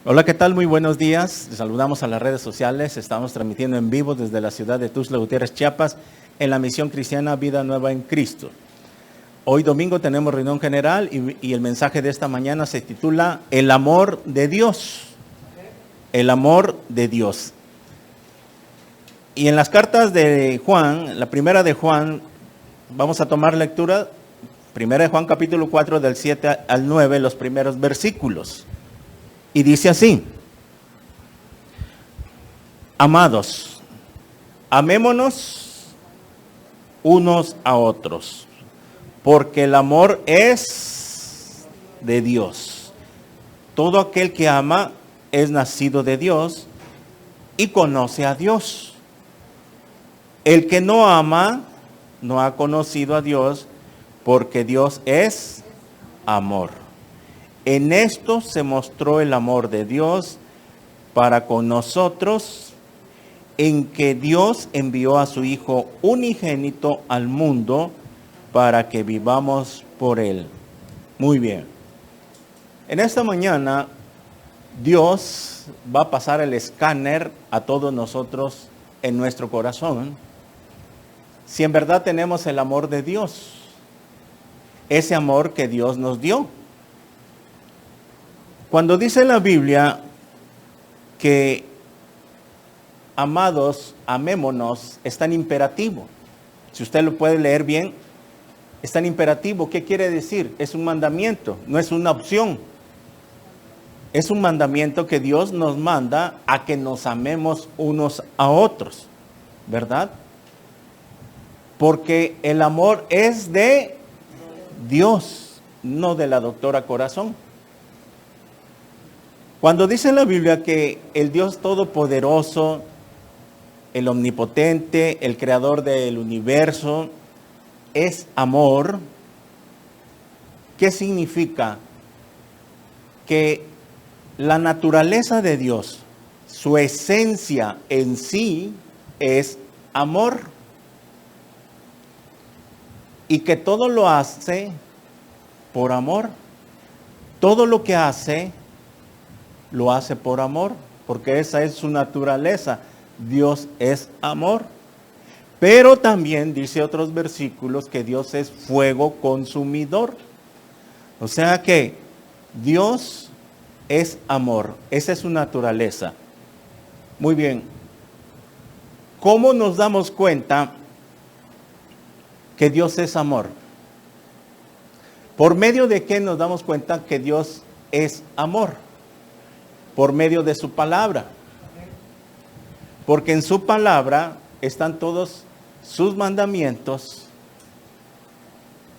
Hola, ¿qué tal? Muy buenos días. Les saludamos a las redes sociales. Estamos transmitiendo en vivo desde la ciudad de Tuxtla Gutiérrez, Chiapas, en la misión cristiana Vida Nueva en Cristo. Hoy domingo tenemos reunión general y el mensaje de esta mañana se titula El amor de Dios. El amor de Dios. Y en las cartas de Juan, la primera de Juan, vamos a tomar lectura, primera de Juan capítulo 4 del 7 al 9, los primeros versículos. Y dice así: Amados, amémonos unos a otros, porque el amor es de Dios. Todo aquel que ama es nacido de Dios y conoce a Dios. El que no ama no ha conocido a Dios, porque Dios es amor. En esto se mostró el amor de Dios para con nosotros, en que Dios envió a su Hijo unigénito al mundo para que vivamos por Él. Muy bien. En esta mañana, Dios va a pasar el escáner a todos nosotros en nuestro corazón. Si en verdad tenemos el amor de Dios, ese amor que Dios nos dio. Cuando dice la Biblia que amados, amémonos, está en imperativo. Si usted lo puede leer bien, está en imperativo. ¿Qué quiere decir? Es un mandamiento, no es una opción. Es un mandamiento que Dios nos manda a que nos amemos unos a otros, ¿verdad? Porque el amor es de Dios, no de la doctora Corazón. Cuando dice la Biblia que el Dios Todopoderoso, el Omnipotente, el Creador del universo, es amor, ¿qué significa? Que la naturaleza de Dios, su esencia en sí, es amor. Y que todo lo hace por amor. Todo lo que hace, lo hace por amor, porque esa es su naturaleza. Dios es amor. Pero también dice otros versículos que Dios es fuego consumidor. O sea que Dios es amor. Esa es su naturaleza. Muy bien. ¿Cómo nos damos cuenta que Dios es amor? ¿Por medio de qué nos damos cuenta que Dios es amor? Por medio de su palabra. Porque en su palabra están todos sus mandamientos,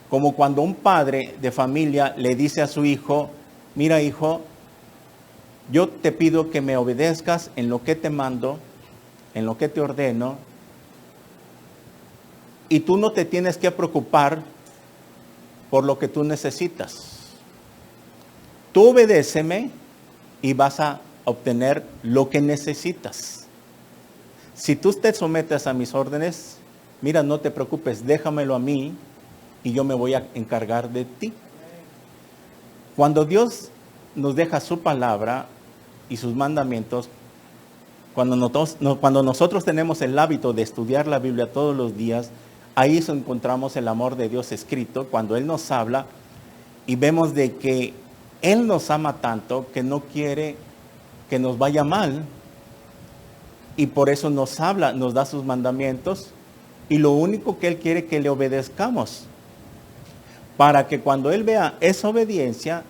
como cuando un padre de familia le dice a su hijo: mira, hijo, yo te pido que me obedezcas en lo que te mando, en lo que te ordeno, y tú no te tienes que preocupar por lo que tú necesitas. Tú obedéceme y vas a obtener lo que necesitas. Si tú te sometes a mis órdenes, mira, no te preocupes, déjamelo a mí y yo me voy a encargar de ti. Cuando Dios nos deja su palabra y sus mandamientos, cuando nosotros tenemos el hábito de estudiar la Biblia todos los días, ahí encontramos el amor de Dios escrito, cuando Él nos habla y vemos de que Él nos ama tanto que no quiere que nos vaya mal, y por eso nos habla, nos da sus mandamientos, y lo único que Él quiere es que le obedezcamos, para que cuando Él vea esa obediencia,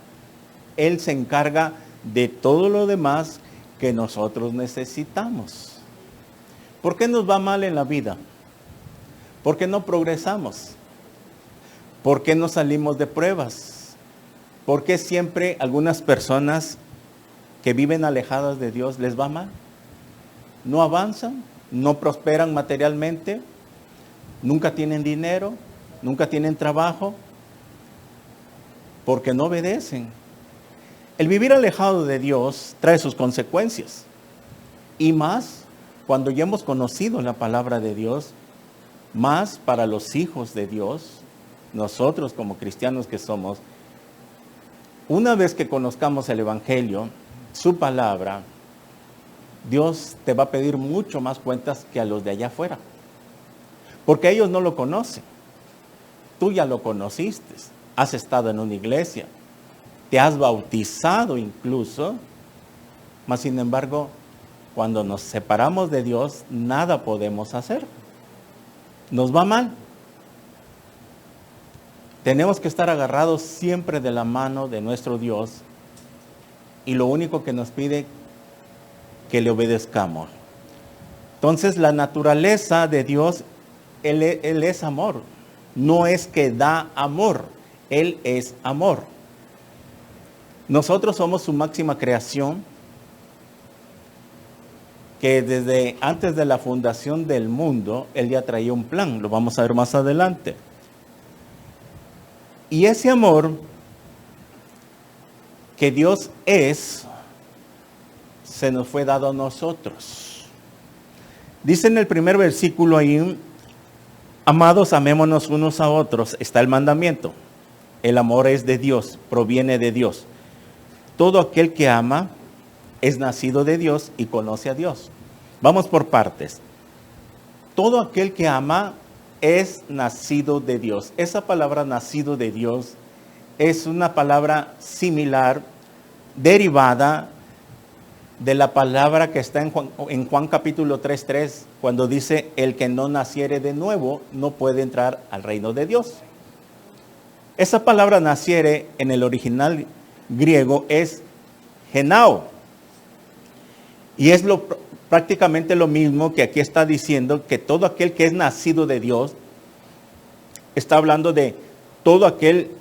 Él se encarga de todo lo demás que nosotros necesitamos. ¿Por qué nos va mal en la vida? ¿Por qué no progresamos? ¿Por qué no salimos de pruebas? ¿Por qué siempre algunas personas que viven alejadas de Dios les va mal? No avanzan, no prosperan materialmente, nunca tienen dinero, nunca tienen trabajo, porque no obedecen. El vivir alejado de Dios trae sus consecuencias. Y más cuando ya hemos conocido la palabra de Dios, más para los hijos de Dios, nosotros como cristianos que somos, una vez que conozcamos el Evangelio, su palabra, Dios te va a pedir mucho más cuentas que a los de allá afuera. Porque ellos no lo conocen. Tú ya lo conociste. Has estado en una iglesia. Te has bautizado incluso. Mas sin embargo, cuando nos separamos de Dios, nada podemos hacer. Nos va mal. Tenemos que estar agarrados siempre de la mano de nuestro Dios. Y lo único que nos pide que le obedezcamos. Entonces la naturaleza de Dios, Él es amor. No es que da amor, Él es amor. Nosotros somos su máxima creación, que desde antes de la fundación del mundo, Él ya traía un plan, lo vamos a ver más adelante. Y ese amor que Dios es, se nos fue dado a nosotros. Dice en el primer versículo ahí, amados, amémonos unos a otros, está el mandamiento. El amor es de Dios, proviene de Dios. Todo aquel que ama es nacido de Dios y conoce a Dios. Vamos por partes. Todo aquel que ama es nacido de Dios. Esa palabra nacido de Dios es una palabra similar, derivada de la palabra que está en Juan capítulo 3:3, cuando dice, el que no naciere de nuevo no puede entrar al reino de Dios. Esa palabra naciere en el original griego es genao. Y es prácticamente lo mismo que aquí está diciendo, que todo aquel que es nacido de Dios, está hablando de todo aquel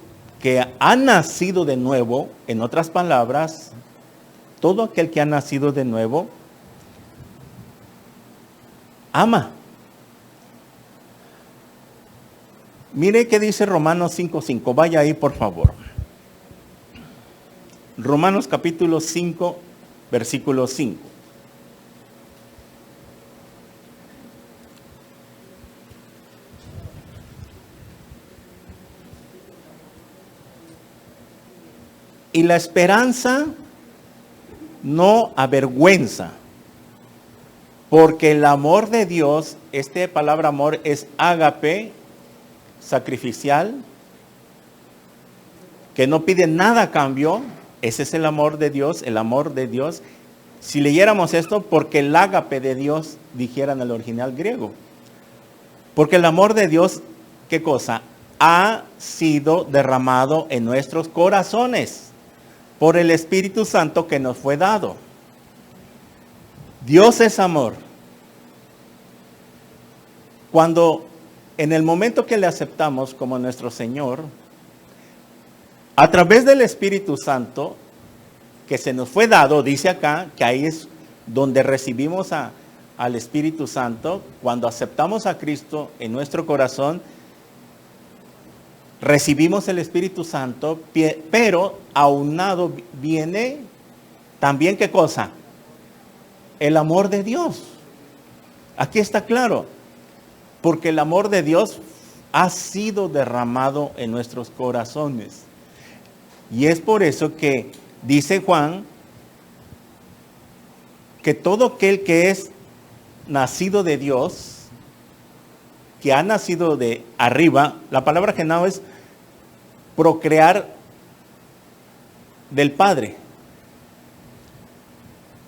que ha nacido de nuevo. En otras palabras, todo aquel que ha nacido de nuevo, ama. Mire qué dice Romanos 5:5. Vaya ahí, por favor. Romanos capítulo 5, versículo 5. Y la esperanza no avergüenza, porque el amor de Dios, esta palabra amor es ágape, sacrificial, que no pide nada a cambio. Ese es el amor de Dios, el amor de Dios. Si leyéramos esto, porque el ágape de Dios, dijera en el original griego. Porque el amor de Dios, ¿qué cosa? Ha sido derramado en nuestros corazones por el Espíritu Santo que nos fue dado. Dios es amor. Cuando en el momento que le aceptamos como nuestro Señor, a través del Espíritu Santo que se nos fue dado, dice acá, que ahí es donde recibimos al Espíritu Santo, cuando aceptamos a Cristo en nuestro corazón, recibimos el Espíritu Santo, pero aunado viene también, ¿qué cosa? El amor de Dios. Aquí está claro, porque el amor de Dios ha sido derramado en nuestros corazones. Y es por eso que dice Juan que todo aquel que es nacido de Dios, que ha nacido de arriba, la palabra genao es procrear del Padre.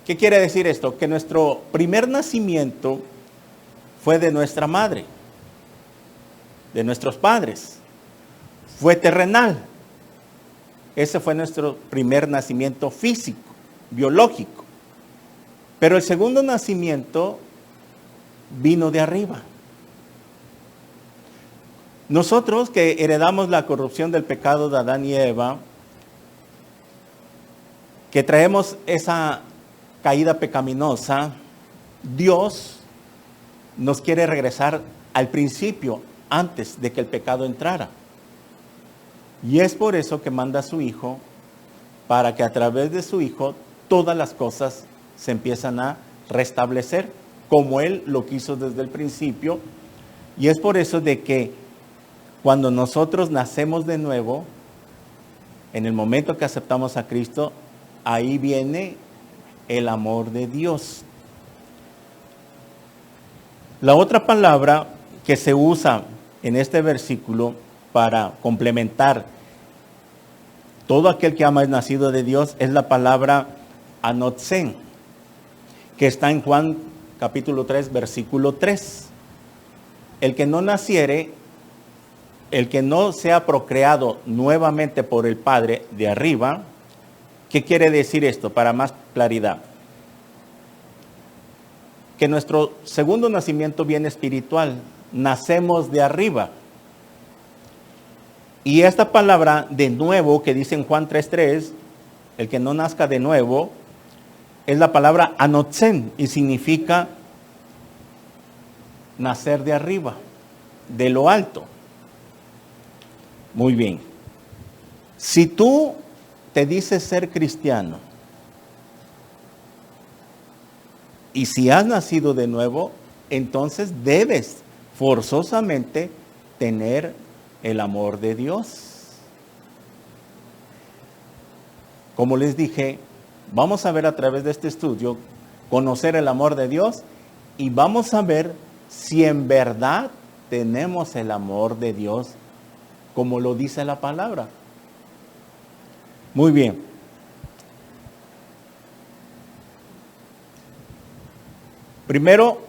¿Qué quiere decir esto? Que nuestro primer nacimiento fue de nuestra madre, de nuestros padres. Fue terrenal. Ese fue nuestro primer nacimiento físico, biológico. Pero el segundo nacimiento vino de arriba. Nosotros que heredamos la corrupción del pecado de Adán y Eva, que traemos esa caída pecaminosa, Dios nos quiere regresar al principio, antes de que el pecado entrara. Y es por eso que manda a su Hijo, para que a través de su Hijo todas las cosas se empiezan a restablecer, como Él lo quiso desde el principio. Y es por eso de que cuando nosotros nacemos de nuevo, en el momento que aceptamos a Cristo, ahí viene el amor de Dios. La otra palabra que se usa en este versículo para complementar todo aquel que ama es nacido de Dios es la palabra anotzen, que está en Juan capítulo 3, versículo 3. El que no naciere, el que no sea procreado nuevamente por el Padre de arriba. ¿Qué quiere decir esto? Para más claridad. Que nuestro segundo nacimiento viene espiritual. Nacemos de arriba. Y esta palabra de nuevo que dice en Juan 3:3, el que no nazca de nuevo, es la palabra anotzen y significa nacer de arriba, de lo alto. Muy bien. Si tú te dices ser cristiano y si has nacido de nuevo, entonces debes forzosamente tener el amor de Dios. Como les dije, vamos a ver a través de este estudio, conocer el amor de Dios y vamos a ver si en verdad tenemos el amor de Dios como lo dice la palabra. Muy bien. Primero,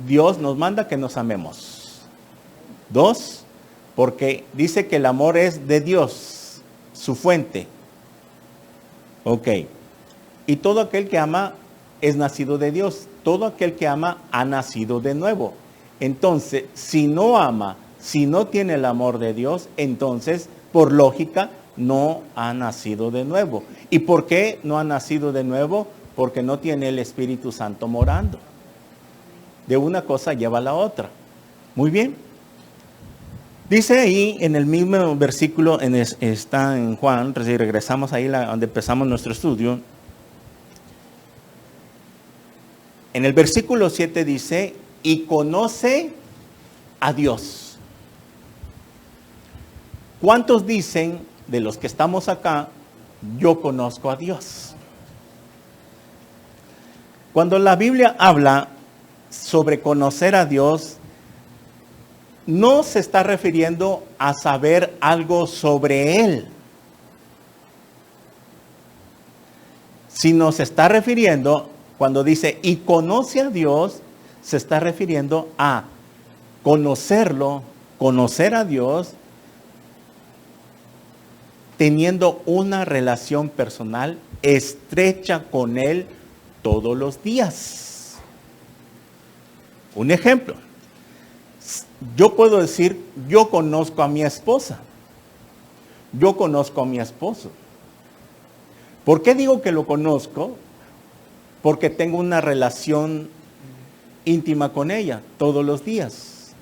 Dios nos manda que nos amemos. 2, porque dice que el amor es de Dios, su fuente. Ok. Y todo aquel que ama es nacido de Dios. Todo aquel que ama ha nacido de nuevo. Entonces, si no ama, si no tiene el amor de Dios, entonces, por lógica, no ha nacido de nuevo. ¿Y por qué no ha nacido de nuevo? Porque no tiene el Espíritu Santo morando. De una cosa lleva a la otra. Muy bien. Dice ahí en el mismo versículo, está en Juan, si regresamos ahí donde empezamos nuestro estudio. En el versículo 7 dice, y conoce a Dios. ¿Cuántos dicen de los que estamos acá, yo conozco a Dios? Cuando la Biblia habla sobre conocer a Dios, no se está refiriendo a saber algo sobre Él, sino se está refiriendo, cuando dice, y conoce a Dios, se está refiriendo a conocerlo, conocer a Dios, teniendo una relación personal estrecha con Él todos los días. Un ejemplo. Yo puedo decir, yo conozco a mi esposa. Yo conozco a mi esposo. ¿Por qué digo que lo conozco? Porque tengo una relación íntima con ella todos los días.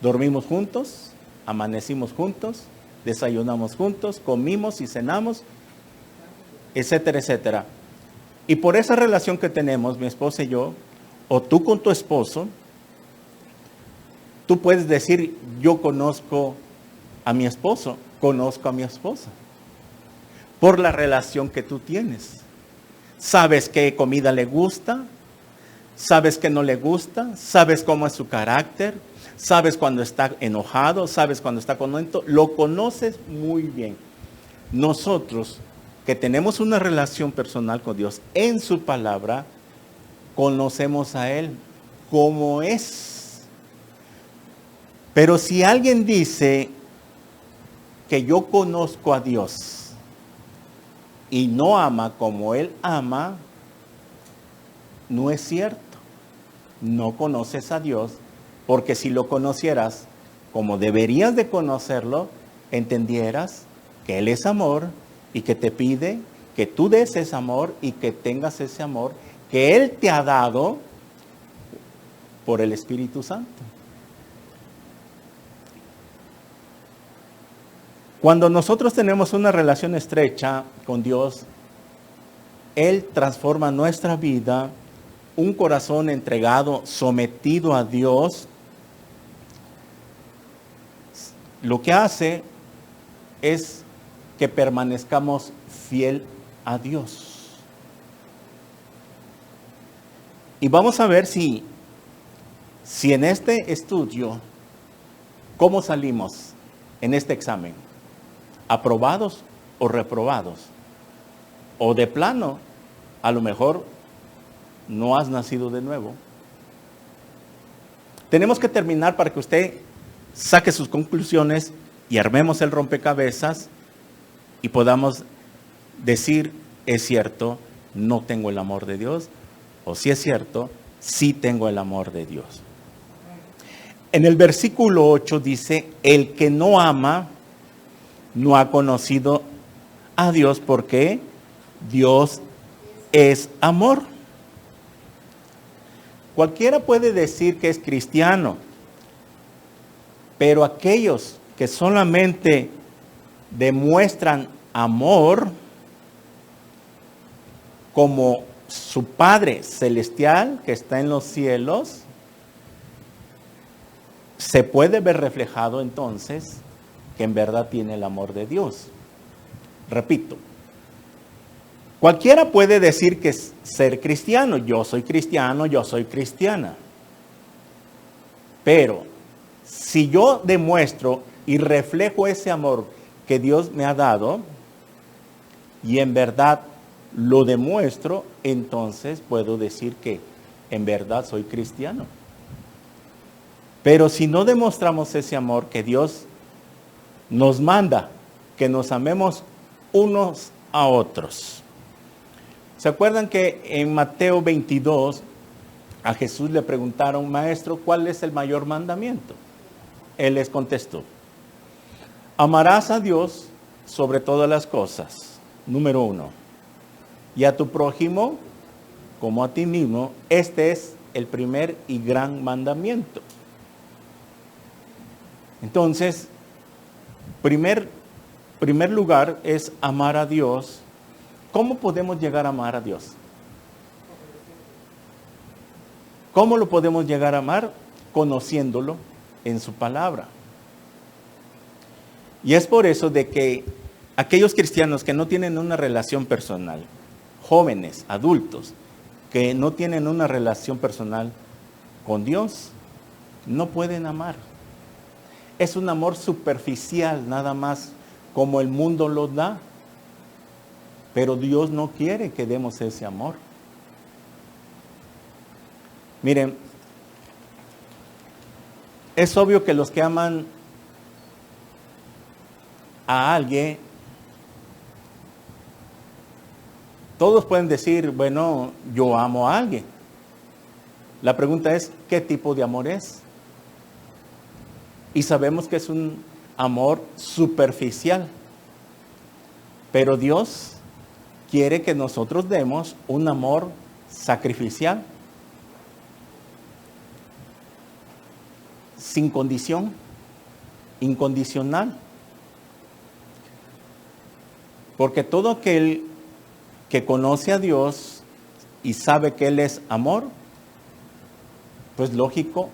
Dormimos juntos, amanecimos juntos, desayunamos juntos, comimos y cenamos, etcétera, etcétera. Y por esa relación que tenemos, mi esposa y yo, o tú con tu esposo, tú puedes decir, yo conozco a mi esposo, conozco a mi esposa, por la relación que tú tienes. Sabes qué comida le gusta, sabes qué no le gusta, sabes cómo es su carácter, sabes cuando está enojado, sabes cuando está contento, lo conoces muy bien. Nosotros, que tenemos una relación personal con Dios en su palabra, conocemos a Él como es. Pero si alguien dice que yo conozco a Dios y no ama como Él ama, no es cierto. No conoces a Dios, porque si lo conocieras como deberías de conocerlo, entendieras que Él es amor y que te pide que tú des ese amor y que tengas ese amor que Él te ha dado por el Espíritu Santo. Cuando nosotros tenemos una relación estrecha con Dios, Él transforma nuestra vida, un corazón entregado, sometido a Dios. Lo que hace es que permanezcamos fiel a Dios. Y vamos a ver si en este estudio, ¿cómo salimos en este examen? ¿Aprobados o reprobados? O de plano, a lo mejor no has nacido de nuevo. Tenemos que terminar para que usted saque sus conclusiones y armemos el rompecabezas y podamos decir, es cierto, no tengo el amor de Dios, o si es cierto, sí tengo el amor de Dios. En el versículo 8 dice, el que no ama no ha conocido a Dios, porque Dios es amor. Cualquiera puede decir que es cristiano, pero aquellos que solamente demuestran amor como su Padre Celestial que está en los cielos, se puede ver reflejado entonces que en verdad tiene el amor de Dios. Repito, cualquiera puede decir que es ser cristiano, yo soy cristiano, yo soy cristiana. Pero si yo demuestro y reflejo ese amor que Dios me ha dado, y en verdad lo demuestro, entonces puedo decir que en verdad soy cristiano. Pero si no demostramos ese amor que Dios nos manda, que nos amemos unos a otros. ¿Se acuerdan que en Mateo 22 a Jesús le preguntaron, maestro, ¿cuál es el mayor mandamiento? Él les contestó, amarás a Dios sobre todas las cosas, número 1, y a tu prójimo como a ti mismo. Este es el primer y gran mandamiento. Entonces, primer lugar es amar a Dios. ¿Cómo podemos llegar a amar a Dios? ¿Cómo lo podemos llegar a amar? Conociéndolo en su palabra. Y es por eso de que aquellos cristianos que no tienen una relación personal, jóvenes, adultos, que no tienen una relación personal con Dios, no pueden amar. Es un amor superficial, nada más como el mundo lo da. Pero Dios no quiere que demos ese amor. Miren, es obvio que los que aman a alguien, todos pueden decir, bueno, yo amo a alguien. La pregunta es, ¿qué tipo de amor es? Y sabemos que es un amor superficial. Pero Dios quiere que nosotros demos un amor sacrificial, sin condición, incondicional. Porque todo aquel que conoce a Dios y sabe que Él es amor, pues lógico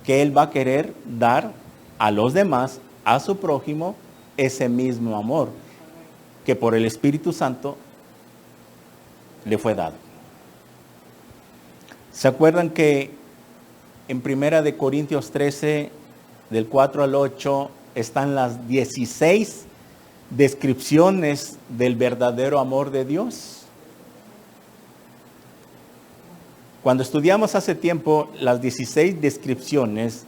que Él va a querer dar a los demás, a su prójimo, ese mismo amor que por el Espíritu Santo le fue dado. ¿Se acuerdan que en 1 Corintios 13, del 4 al 8, están las 16 descripciones del verdadero amor de Dios? Cuando estudiamos hace tiempo las 16 descripciones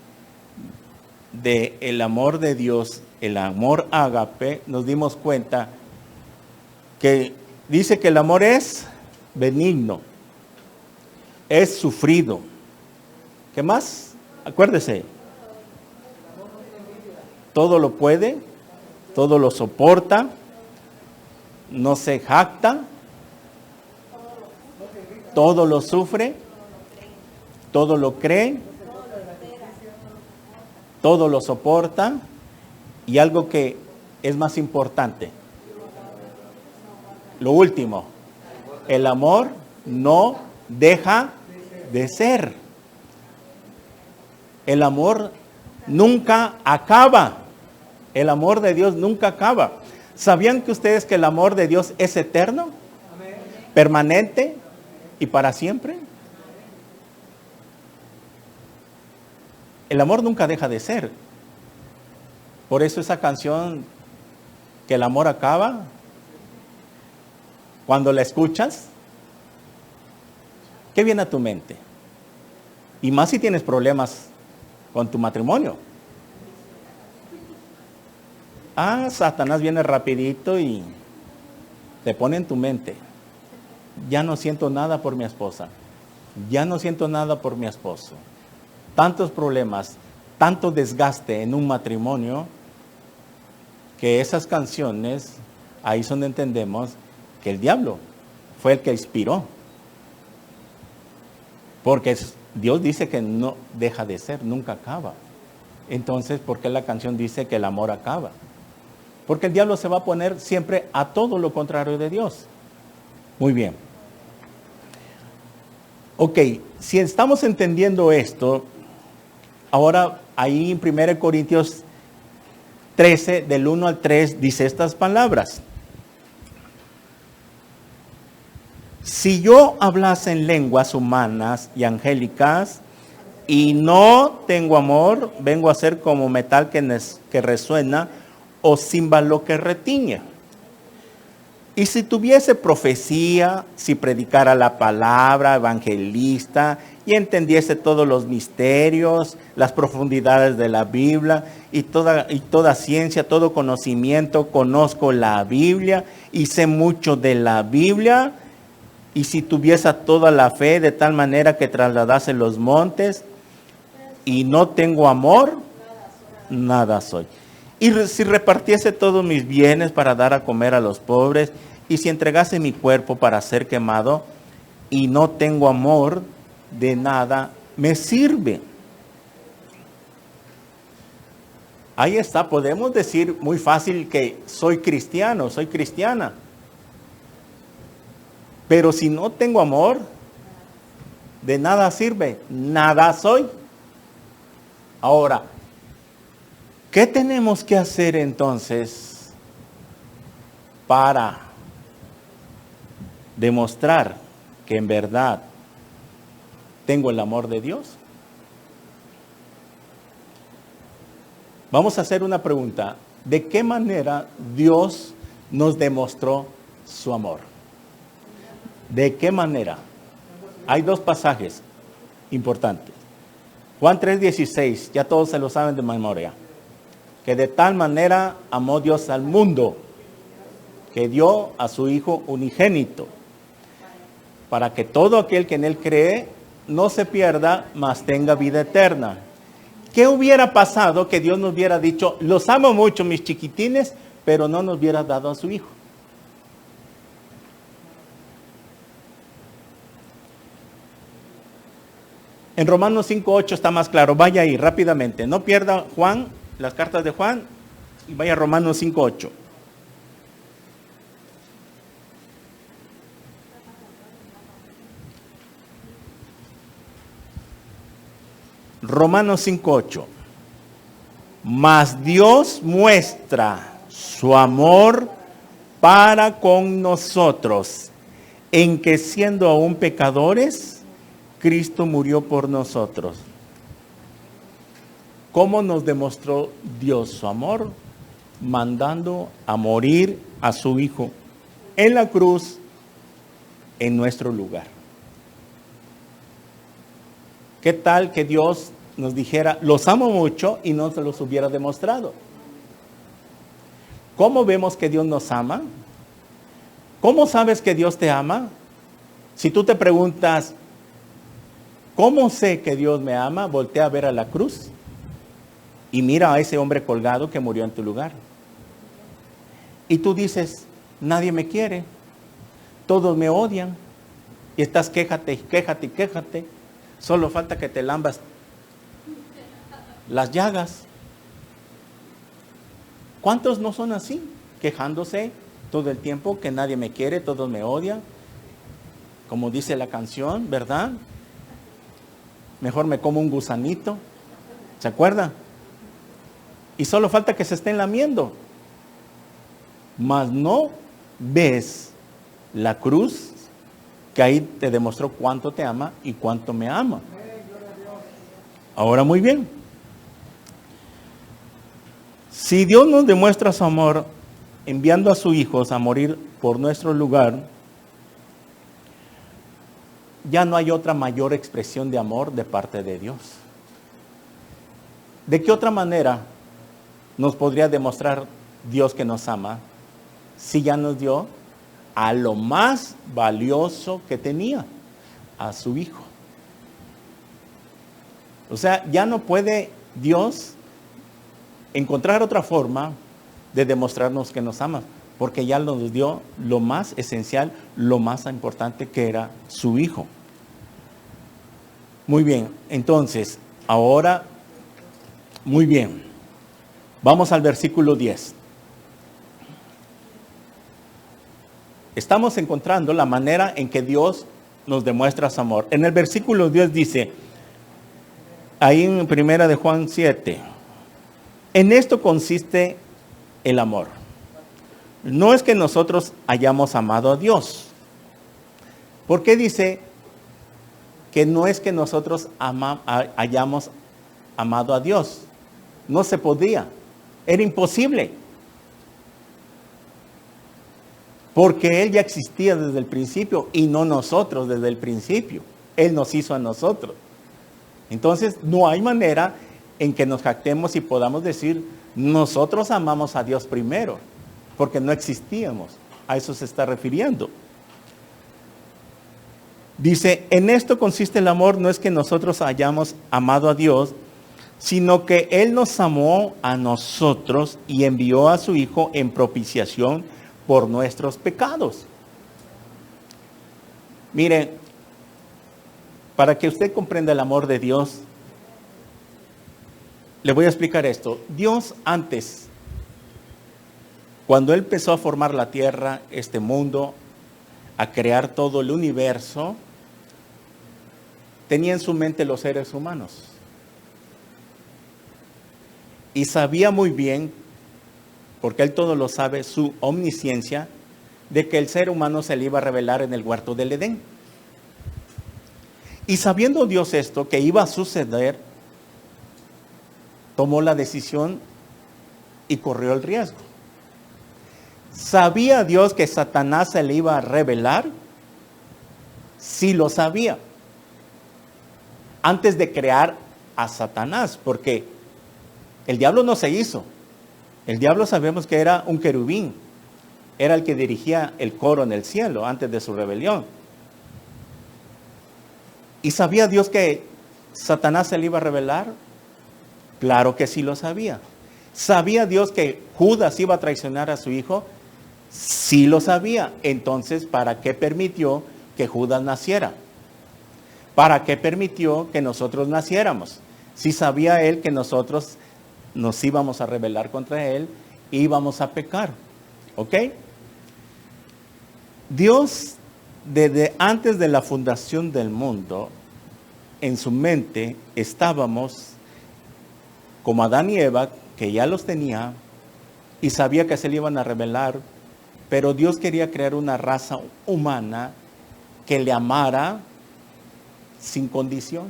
del amor de Dios, el amor ágape, nos dimos cuenta que dice que el amor es benigno, es sufrido. ¿Qué más? Acuérdese. Todo lo puede, todo lo soporta, no se jacta, todo lo sufre, todo lo cree, todo lo soporta, y algo que es más importante, lo último, el amor no deja de ser. El amor nunca acaba. El amor de Dios nunca acaba. ¿Sabían que ustedes que el amor de Dios es eterno? Permanente y para siempre. El amor nunca deja de ser. Por eso esa canción, que el amor acaba, cuando la escuchas, ¿qué viene a tu mente? Y más si tienes problemas con tu matrimonio. Satanás viene rapidito y te pone en tu mente: ya no siento nada por mi esposa, ya no siento nada por mi esposo. Tantos problemas, tanto desgaste en un matrimonio, que esas canciones, ahí es donde entendemos que el diablo fue el que inspiró. Porque Dios dice que no deja de ser, nunca acaba. Entonces, ¿por qué la canción dice que el amor acaba? Porque el diablo se va a poner siempre a todo lo contrario de Dios. Muy bien. Ok, si estamos entendiendo esto, ahora ahí en 1 Corintios 13, del 1 al 3, dice estas palabras: si yo hablase en lenguas humanas y angélicas y no tengo amor, vengo a ser como metal que resuena o címbalo que retiñe. Y si tuviese profecía, si predicara la palabra, evangelista, y entendiese todos los misterios, las profundidades de la Biblia, y toda ciencia, todo conocimiento, conozco la Biblia, y sé mucho de la Biblia, y si tuviese toda la fe de tal manera que trasladase los montes, y no tengo amor, nada soy. Y si repartiese todos mis bienes para dar a comer a los pobres, y si entregase mi cuerpo para ser quemado, y no tengo amor, de nada me sirve. Ahí está, podemos decir muy fácil que soy cristiano, soy cristiana. Pero si no tengo amor, de nada sirve, nada soy. Ahora, ¿qué tenemos que hacer entonces para demostrar que en verdad tengo el amor de Dios? Vamos a hacer una pregunta. ¿De qué manera Dios nos demostró su amor? ¿De qué manera? Hay dos pasajes importantes. Juan 3:16, ya todos se lo saben de memoria. Que de tal manera amó Dios al mundo, que dio a su Hijo unigénito, para que todo aquel que en Él cree no se pierda, mas tenga vida eterna. ¿Qué hubiera pasado que Dios nos hubiera dicho: los amo mucho, mis chiquitines, pero no nos hubiera dado a su Hijo? En Romanos 5:8 está más claro. Vaya ahí rápidamente. No pierda Juan, las cartas de Juan, y vaya a Romanos 5:8. Romanos 5:8. Mas Dios muestra su amor para con nosotros, en que siendo aún pecadores, Cristo murió por nosotros. ¿Cómo nos demostró Dios su amor? Mandando a morir a su Hijo en la cruz en nuestro lugar. ¿Qué tal que Dios nos dijera: los amo mucho, y no se los hubiera demostrado? ¿Cómo vemos que Dios nos ama? ¿Cómo sabes que Dios te ama? Si tú te preguntas: ¿cómo sé que Dios me ama? Voltea a ver a la cruz y mira a ese hombre colgado que murió en tu lugar. Y tú dices: nadie me quiere, todos me odian, y estás quéjate, quéjate, quéjate. Solo falta que te lambas las llagas. ¿Cuántos no son así? Quejándose todo el tiempo que nadie me quiere, todos me odian. Como dice la canción, ¿verdad? Mejor me como un gusanito. ¿Se acuerdan? Y solo falta que se estén lamiendo. Mas no ves la cruz, que ahí te demostró cuánto te ama y cuánto me ama. Ahora muy bien. Si Dios nos demuestra su amor enviando a sus hijos a morir por nuestro lugar, ya no hay otra mayor expresión de amor de parte de Dios. ¿De qué otra manera nos podría demostrar Dios que nos ama si ya nos dio a lo más valioso que tenía, a su Hijo? O sea, ya no puede Dios encontrar otra forma de demostrarnos que nos ama, porque ya nos dio lo más esencial, lo más importante, que era su Hijo. Muy bien, entonces, ahora, muy bien, vamos al versículo 10. Estamos encontrando la manera en que Dios nos demuestra su amor. En el versículo 10 dice, ahí en 1 de Juan 7, en esto consiste el amor. No es que nosotros hayamos amado a Dios. ¿Por qué dice que no es que nosotros hayamos amado a Dios? No se podía, era imposible. Porque Él ya existía desde el principio y no nosotros desde el principio. Él nos hizo a nosotros. Entonces no hay manera en que nos jactemos y podamos decir, nosotros amamos a Dios primero, porque no existíamos. A eso se está refiriendo. Dice, en esto consiste el amor, no es que nosotros hayamos amado a Dios, sino que Él nos amó a nosotros y envió a su Hijo en propiciación por nuestros pecados. Mire, para que usted comprenda el amor de Dios, le voy a explicar esto. Dios antes, cuando Él empezó a formar la tierra, este mundo, a crear todo el universo, tenía en su mente los seres humanos. Y sabía muy bien, porque Él todo lo sabe, su omnisciencia, de que el ser humano se le iba a revelar en el huerto del Edén. Y sabiendo Dios esto, que iba a suceder, tomó la decisión y corrió el riesgo. ¿Sabía Dios que Satanás se le iba a revelar? Sí lo sabía. Antes de crear a Satanás, porque el diablo no se hizo. El diablo sabemos que era un querubín. Era el que dirigía el coro en el cielo antes de su rebelión. ¿Y sabía Dios que Satanás se le iba a revelar? Claro que sí lo sabía. ¿Sabía Dios que Judas iba a traicionar a su hijo? Sí lo sabía. Entonces, ¿para qué permitió que Judas naciera? ¿Para qué permitió que nosotros naciéramos? Si sabía Él que nosotros nos íbamos a rebelar contra Él, íbamos a pecar. ¿Ok? Dios, desde antes de la fundación del mundo, en su mente estábamos como Adán y Eva, que ya los tenía, y sabía que se le iban a rebelar, pero Dios quería crear una raza humana que le amara sin condición.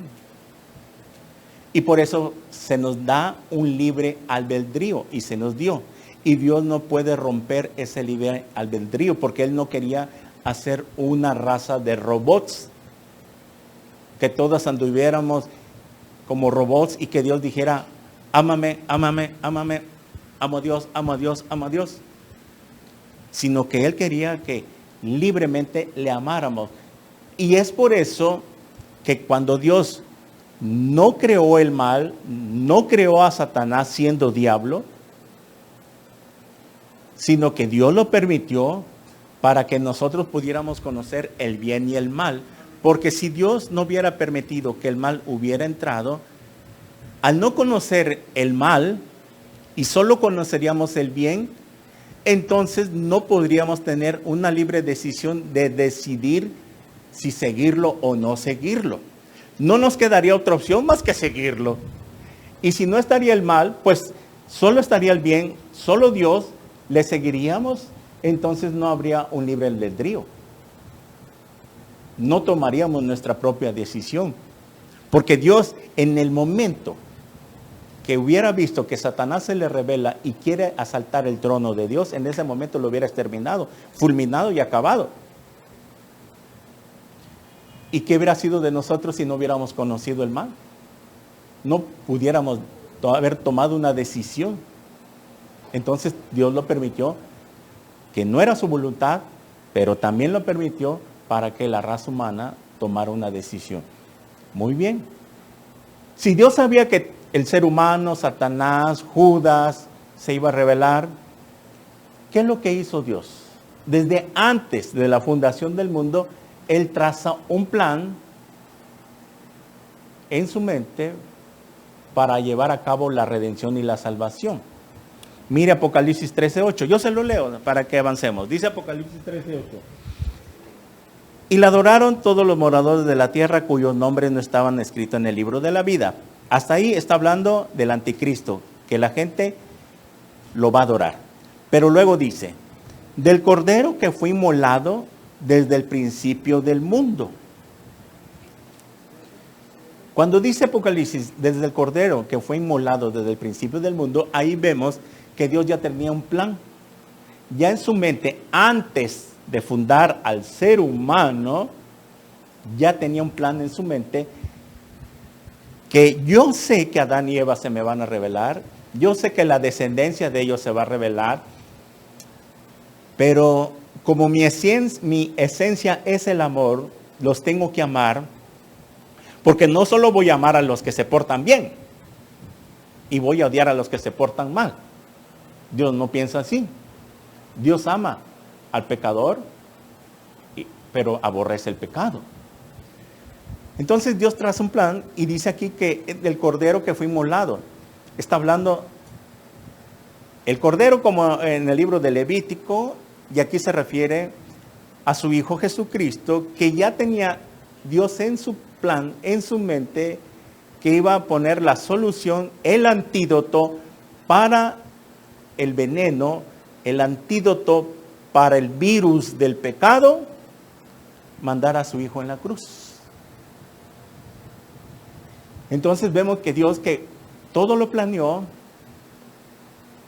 Y por eso se nos da un libre albedrío, y se nos dio. Y Dios no puede romper ese libre albedrío, porque Él no quería hacer una raza de robots, que todas anduviéramos como robots y que Dios dijera, ámame, ámame, ámame, amo a Dios, amo a Dios, amo a Dios. Sino que Él quería que libremente le amáramos. Y es por eso que cuando Dios no creó el mal, no creó a Satanás siendo diablo, sino que Dios lo permitió para que nosotros pudiéramos conocer el bien y el mal. Porque si Dios no hubiera permitido que el mal hubiera entrado, al no conocer el mal y solo conoceríamos el bien, entonces no podríamos tener una libre decisión de decidir si seguirlo o no seguirlo. No nos quedaría otra opción más que seguirlo. Y si no estaría el mal, pues solo estaría el bien, solo Dios, le seguiríamos, entonces no habría un libre albedrío. No tomaríamos nuestra propia decisión. Porque Dios, en el momento que hubiera visto que Satanás se le revela y quiere asaltar el trono de Dios, en ese momento lo hubiera exterminado, fulminado y acabado. ¿Y qué hubiera sido de nosotros si no hubiéramos conocido el mal? No pudiéramos haber tomado una decisión. Entonces Dios lo permitió, que no era su voluntad, pero también lo permitió para que la raza humana tomara una decisión. Muy bien. Si Dios sabía que el ser humano, Satanás, Judas, se iba a rebelar, ¿qué es lo que hizo Dios? Desde antes de la fundación del mundo, Él traza un plan en su mente para llevar a cabo la redención y la salvación. Mire Apocalipsis 13:8. Yo se lo leo para que avancemos. Dice Apocalipsis 13:8. Y la adoraron todos los moradores de la tierra cuyos nombres no estaban escritos en el libro de la vida. Hasta ahí está hablando del anticristo, que la gente lo va a adorar. Pero luego dice, del cordero que fue inmolado desde el principio del mundo. Cuando dice Apocalipsis, desde el cordero que fue inmolado desde el principio del mundo, ahí vemos que Dios ya tenía un plan. Ya en su mente, antes de fundar al ser humano, ya tenía un plan en su mente, que yo sé que Adán y Eva se me van a revelar, yo sé que la descendencia de ellos se va a revelar, pero como mi esencia es el amor, los tengo que amar, porque no solo voy a amar a los que se portan bien, y voy a odiar a los que se portan mal. Dios no piensa así. Dios ama al pecador, pero aborrece el pecado. Entonces Dios traza un plan y dice aquí que del cordero que fue inmolado. Está hablando el cordero como en el libro de Levítico, y aquí se refiere a su Hijo Jesucristo, que ya tenía Dios en su plan, en su mente, que iba a poner la solución, el antídoto para el veneno, el antídoto para el virus del pecado, mandar a su Hijo en la cruz. Entonces vemos que Dios, que todo lo planeó,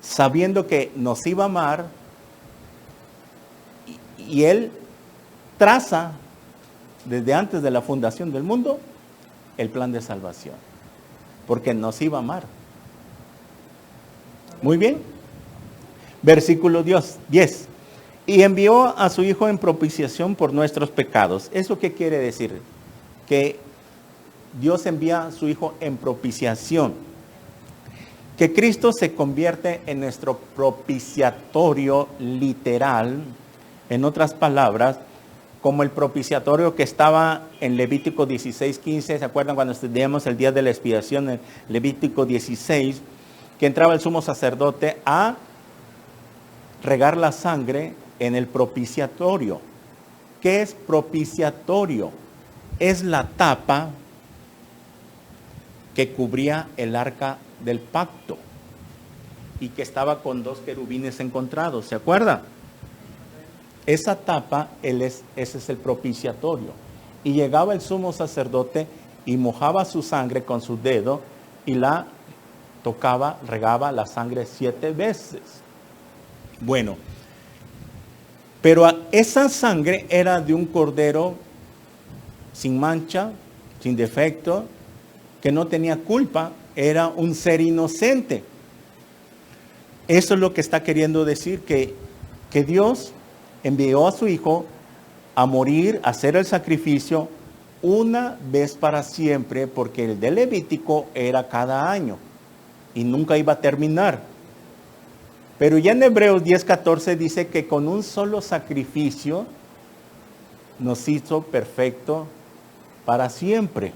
sabiendo que nos iba a amar, y Él traza desde antes de la fundación del mundo el plan de salvación, porque nos iba a amar. Muy bien. Versículo 10. Y envió a su Hijo en propiciación por nuestros pecados. ¿Eso qué quiere decir? Que Dios envía a su Hijo en propiciación. Que Cristo se convierte en nuestro propiciatorio literal. En otras palabras, como el propiciatorio que estaba en Levítico 16:15. ¿Se acuerdan cuando estudiamos el día de la expiación en Levítico 16? Que entraba el sumo sacerdote a regar la sangre en el propiciatorio. ¿Qué es propiciatorio? Es la tapa que cubría el arca del pacto y que estaba con dos querubines encontrados. ¿Se acuerda? Esa tapa, ese es el propiciatorio. Y llegaba el sumo sacerdote y mojaba su sangre con su dedo y la tocaba, regaba la sangre 7 veces. Bueno, pero esa sangre era de un cordero sin mancha, sin defecto, que no tenía culpa, era un ser inocente. Eso es lo que está queriendo decir, que Dios envió a su Hijo a morir, a hacer el sacrificio una vez para siempre, porque el de Levítico era cada año y nunca iba a terminar. Pero ya en Hebreos 10:14 dice que con un solo sacrificio nos hizo perfecto para siempre.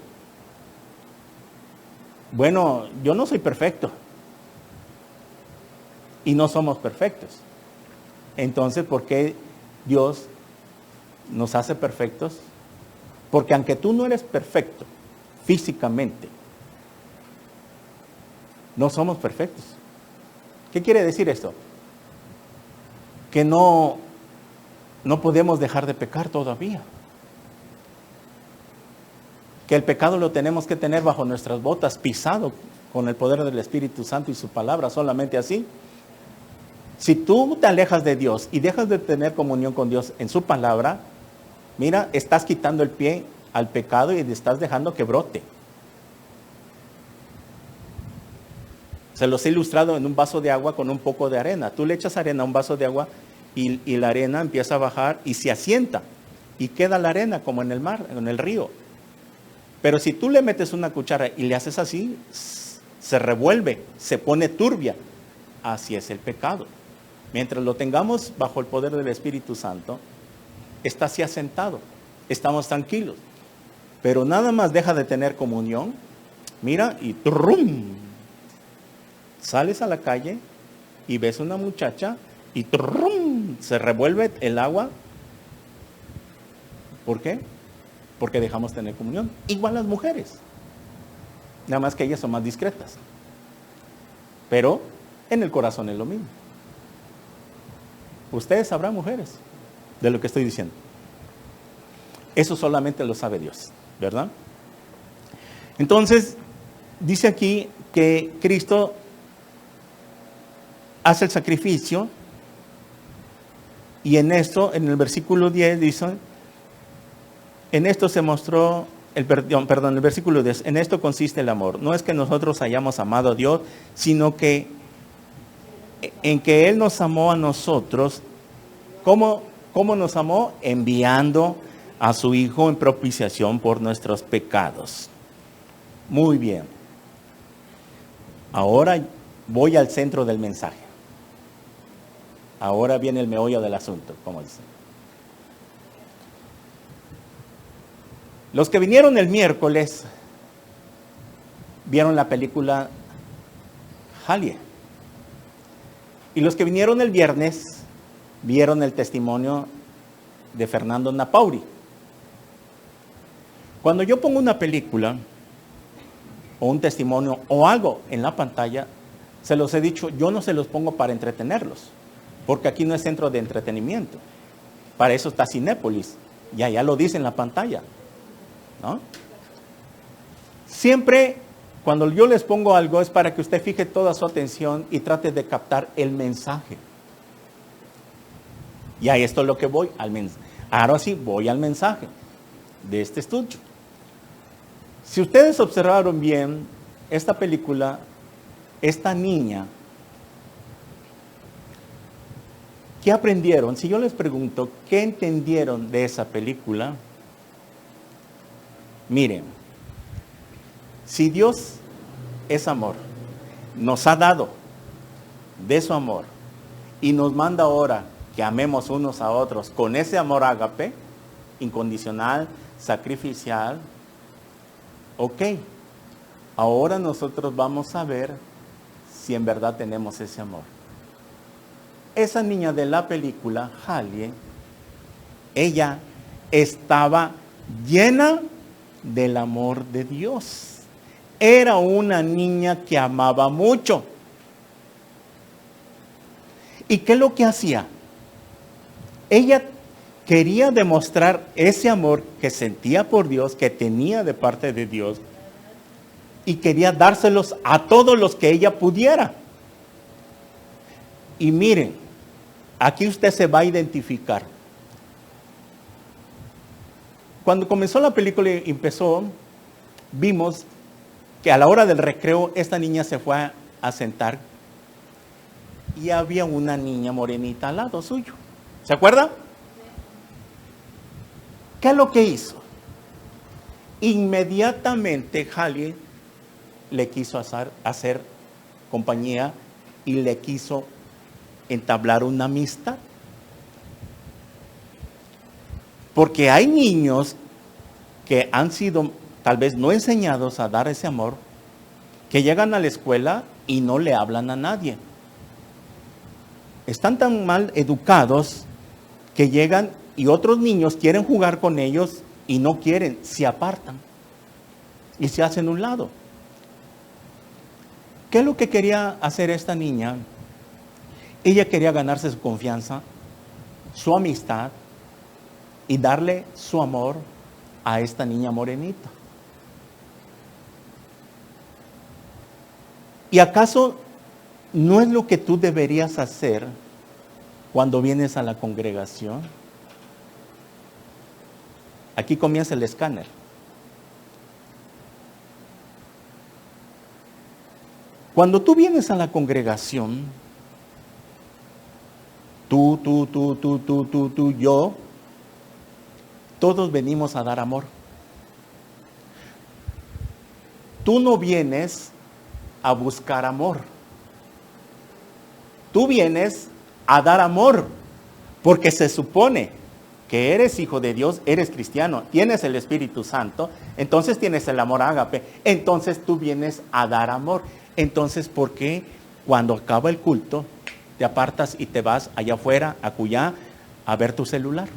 Bueno, yo no soy perfecto y no somos perfectos. Entonces, ¿por qué Dios nos hace perfectos? Porque aunque tú no eres perfecto físicamente, no somos perfectos. ¿Qué quiere decir esto? Que no podemos dejar de pecar todavía. Que el pecado lo tenemos que tener bajo nuestras botas, pisado con el poder del Espíritu Santo y su palabra, solamente así. Si tú te alejas de Dios y dejas de tener comunión con Dios en su palabra, mira, estás quitando el pie al pecado y estás dejando que brote. Se los he ilustrado en un vaso de agua con un poco de arena. Tú le echas arena a un vaso de agua y la arena empieza a bajar y se asienta. Y queda la arena como en el mar, en el río. Pero si tú le metes una cuchara y le haces así, se revuelve, se pone turbia. Así es el pecado. Mientras lo tengamos bajo el poder del Espíritu Santo, está así asentado, estamos tranquilos. Pero nada más deja de tener comunión, mira, y ¡trum! Sales a la calle y ves una muchacha y ¡trum! Se revuelve el agua. ¿Por qué? Porque dejamos de tener comunión. Igual las mujeres. Nada más que ellas son más discretas. Pero en el corazón es lo mismo. Ustedes sabrán, mujeres, de lo que estoy diciendo. Eso solamente lo sabe Dios, ¿verdad? Entonces, dice aquí que Cristo hace el sacrificio y en esto, en el versículo 10 dice, en esto se mostró, el versículo 10, en esto consiste el amor. No es que nosotros hayamos amado a Dios, sino que en que Él nos amó a nosotros. ¿Cómo nos amó? Enviando a su Hijo en propiciación por nuestros pecados. Muy bien. Ahora voy al centro del mensaje. Ahora viene el meollo del asunto, como dicen. Los que vinieron el miércoles vieron la película Halie. Y los que vinieron el viernes vieron el testimonio de Fernando Napauri. Cuando yo pongo una película o un testimonio o algo en la pantalla, se los he dicho, yo no se los pongo para entretenerlos, porque aquí no es centro de entretenimiento. Para eso está Cinépolis, ya lo dice en la pantalla, ¿no? Siempre cuando yo les pongo algo es para que usted fije toda su atención y trate de captar el mensaje. Y a esto es lo que voy, al mensaje. Ahora sí, voy al mensaje de este estudio. Si ustedes observaron bien esta película, esta niña, ¿qué aprendieron? Si yo les pregunto, ¿qué entendieron de esa película? Miren, si Dios es amor, nos ha dado de su amor y nos manda ahora que amemos unos a otros con ese amor ágape, incondicional, sacrificial, ok, ahora nosotros vamos a ver si en verdad tenemos ese amor. Esa niña de la película, Halie, ella estaba llena del amor de Dios. Era una niña que amaba mucho. ¿Y qué es lo que hacía? Ella quería demostrar ese amor que sentía por Dios, que tenía de parte de Dios, y quería dárselos a todos los que ella pudiera. Y miren, aquí usted se va a identificar. Cuando comenzó la película y empezó, vimos que a la hora del recreo esta niña se fue a sentar y había una niña morenita al lado suyo. ¿Se acuerda? ¿Qué es lo que hizo? Inmediatamente Halie le quiso hacer compañía y le quiso entablar una amistad. Porque hay niños que han sido tal vez no enseñados a dar ese amor, que llegan a la escuela y no le hablan a nadie. Están tan mal educados que llegan y otros niños quieren jugar con ellos y no quieren, se apartan y se hacen a un lado. ¿Qué es lo que quería hacer esta niña? Ella quería ganarse su confianza, su amistad y darle su amor a esta niña morenita. ¿Y acaso no es lo que tú deberías hacer cuando vienes a la congregación? Aquí comienza el escáner. Cuando tú vienes a la congregación, tú, yo, todos venimos a dar amor. Tú no vienes a buscar amor. Tú vienes a dar amor, porque se supone que eres hijo de Dios, eres cristiano, tienes el Espíritu Santo, entonces tienes el amor ágape, entonces tú vienes a dar amor. Entonces, ¿por qué cuando acaba el culto te apartas y te vas allá afuera, acullá, a ver tu celular?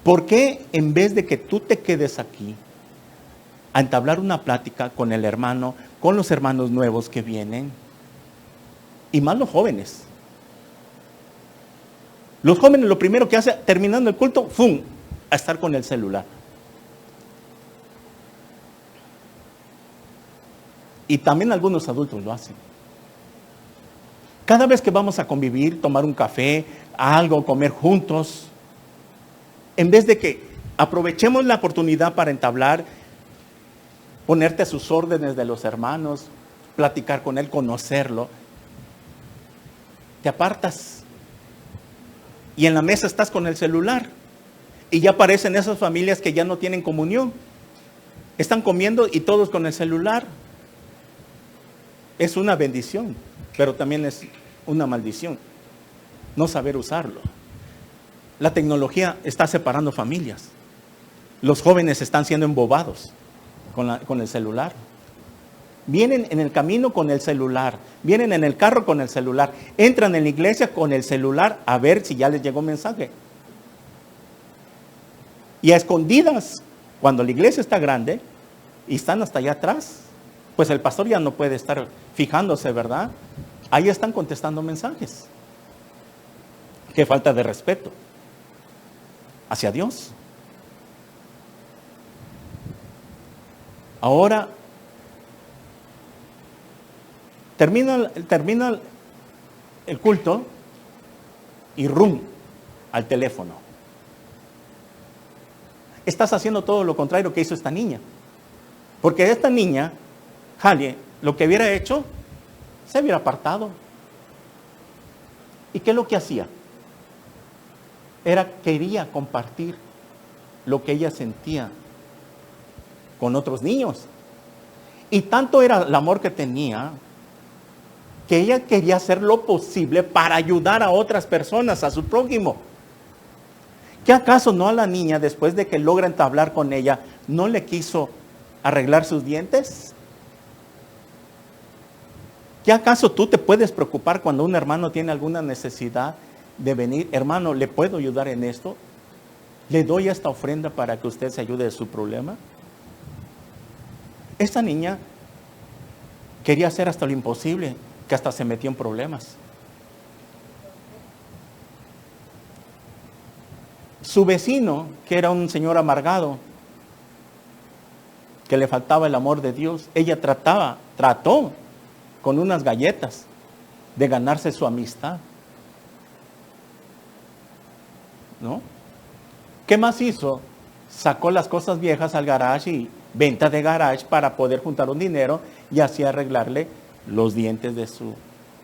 ¿Por qué en vez de que tú te quedes aquí a entablar una plática con el hermano, con los hermanos nuevos que vienen, y más los jóvenes? Los jóvenes lo primero que hacen, terminando el culto, ¡fum!, a estar con el celular. Y también algunos adultos lo hacen. Cada vez que vamos a convivir, tomar un café, algo, comer juntos, en vez de que aprovechemos la oportunidad para entablar, ponerte a sus órdenes de los hermanos, platicar con él, conocerlo, te apartas. Y en la mesa estás con el celular. Y ya aparecen esas familias que ya no tienen comunión. Están comiendo y todos con el celular. Es una bendición, pero también es una maldición no saber usarlo. La tecnología está separando familias. Los jóvenes están siendo embobados con el celular. Vienen en el camino con el celular, vienen en el carro con el celular, entran en la iglesia con el celular a ver si ya les llegó mensaje. Y a escondidas, cuando la iglesia está grande y están hasta allá atrás, pues el pastor ya no puede estar fijándose, ¿verdad? Ahí están contestando mensajes. Qué falta de respeto hacia Dios. Ahora, termina el culto y rum al teléfono. Estás haciendo todo lo contrario que hizo esta niña. Porque esta niña, Jalie, lo que hubiera hecho, se hubiera apartado. ¿Y qué es lo que hacía? Quería compartir lo que ella sentía con otros niños. Y tanto era el amor que tenía, que ella quería hacer lo posible para ayudar a otras personas, a su prójimo. ¿Qué acaso no a la niña, después de que logra entablar con ella, no le quiso arreglar sus dientes? ¿Qué acaso tú te puedes preocupar cuando un hermano tiene alguna necesidad de venir? Hermano, ¿le puedo ayudar en esto? ¿Le doy esta ofrenda para que usted se ayude de su problema? Esta niña quería hacer hasta lo imposible, que hasta se metió en problemas. Su vecino, que era un señor amargado, que le faltaba el amor de Dios, ella trató con unas galletas de ganarse su amistad. ¿No? ¿Qué más hizo? Sacó las cosas viejas al garage y venta de garage para poder juntar un dinero y así arreglarle los dientes de su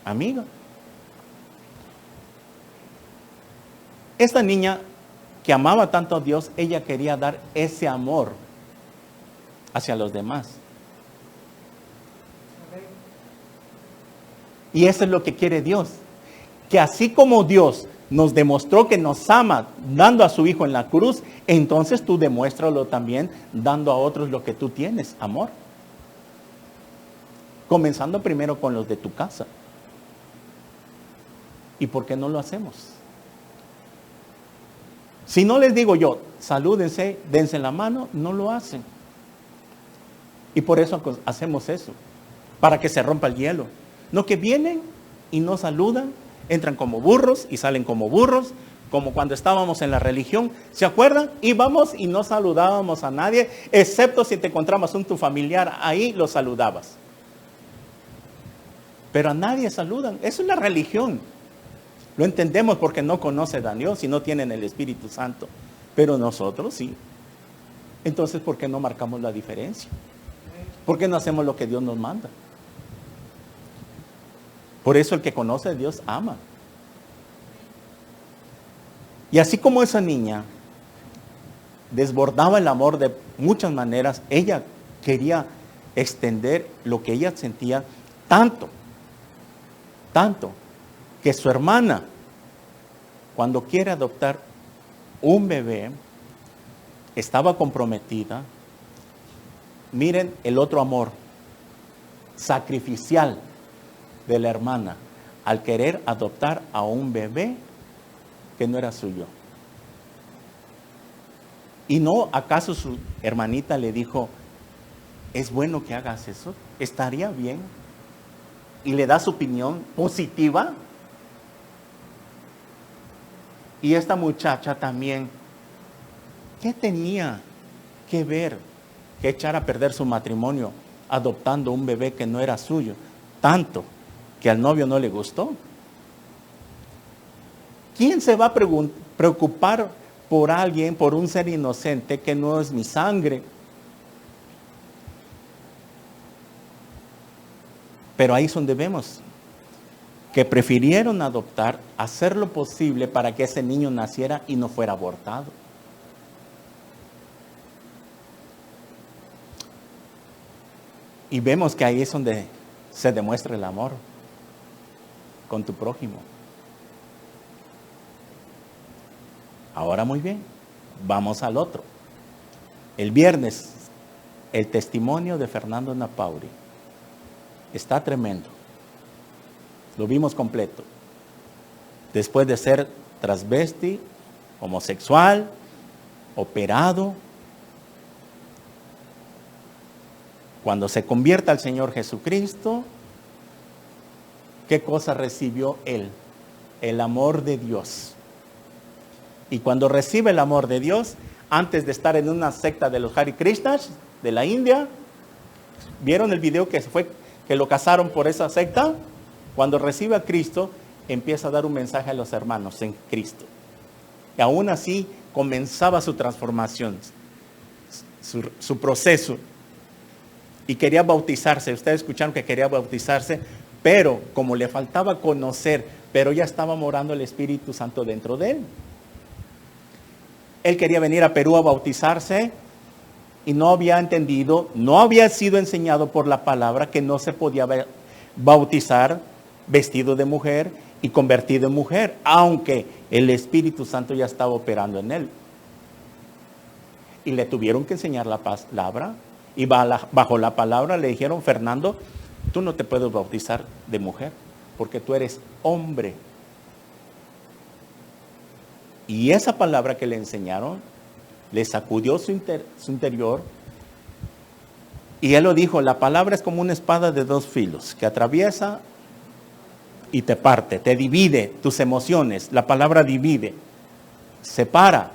amiga. Esta niña que amaba tanto a Dios, ella quería dar ese amor hacia los demás. Y eso es lo que quiere Dios. Que así como Dios nos demostró que nos ama dando a su Hijo en la cruz, entonces tú demuéstralo también dando a otros lo que tú tienes, amor. Comenzando primero con los de tu casa. ¿Y por qué no lo hacemos? Si no les digo yo, salúdense, dense la mano, no lo hacen. Y por eso hacemos eso, para que se rompa el hielo. No que vienen y no saludan, entran como burros y salen como burros, como cuando estábamos en la religión, ¿se acuerdan? Íbamos y no saludábamos a nadie, excepto si te encontrabas tu familiar, ahí lo saludabas. Pero a nadie saludan, eso es la religión. Lo entendemos porque no conocen a Dios y no tienen el Espíritu Santo, pero nosotros sí. Entonces, ¿por qué no marcamos la diferencia? ¿Por qué no hacemos lo que Dios nos manda? Por eso el que conoce a Dios ama. Y así como esa niña desbordaba el amor de muchas maneras, ella quería extender lo que ella sentía tanto, que su hermana, cuando quiere adoptar un bebé, estaba comprometida. Miren el otro amor sacrificial de la hermana al querer adoptar a un bebé que no era suyo. ¿Y no acaso su hermanita le dijo, es bueno que hagas eso? ¿Estaría bien? Y le da su opinión positiva. Y esta muchacha también, ¿qué tenía que ver que echar a perder su matrimonio adoptando un bebé que no era suyo? Tanto que al novio no le gustó. ¿Quién se va a preocupar por alguien, por un ser inocente que no es mi sangre? Pero ahí es donde vemos que prefirieron adoptar, hacer lo posible para que ese niño naciera y no fuera abortado. Y vemos que ahí es donde se demuestra el amor con tu prójimo. Ahora muy bien, vamos al otro. El viernes, el testimonio de Fernando Napauri está tremendo. Lo vimos completo. Después de ser transvesti, homosexual, operado, cuando se convierta al Señor Jesucristo, ¿qué cosa recibió él? El amor de Dios. Y cuando recibe el amor de Dios, antes de estar en una secta de los Hare Krishnas de la India, ¿vieron el video que lo cazaron por esa secta? Cuando recibe a Cristo, empieza a dar un mensaje a los hermanos en Cristo. Y aún así comenzaba su transformación, su proceso. Y quería bautizarse. Ustedes escucharon que quería bautizarse, pero como le faltaba conocer, pero ya estaba morando el Espíritu Santo dentro de él. Él quería venir a Perú a bautizarse y no había entendido, no había sido enseñado por la palabra que no se podía bautizar vestido de mujer y convertido en mujer, aunque el Espíritu Santo ya estaba operando en él. Y le tuvieron que enseñar la palabra, y bajo la palabra le dijeron, Fernando, tú no te puedes bautizar de mujer, porque tú eres hombre. Y esa palabra que le enseñaron, le sacudió su interior, y él lo dijo, la palabra es como una espada de dos filos, que atraviesa y te parte, te divide tus emociones. La palabra divide, separa,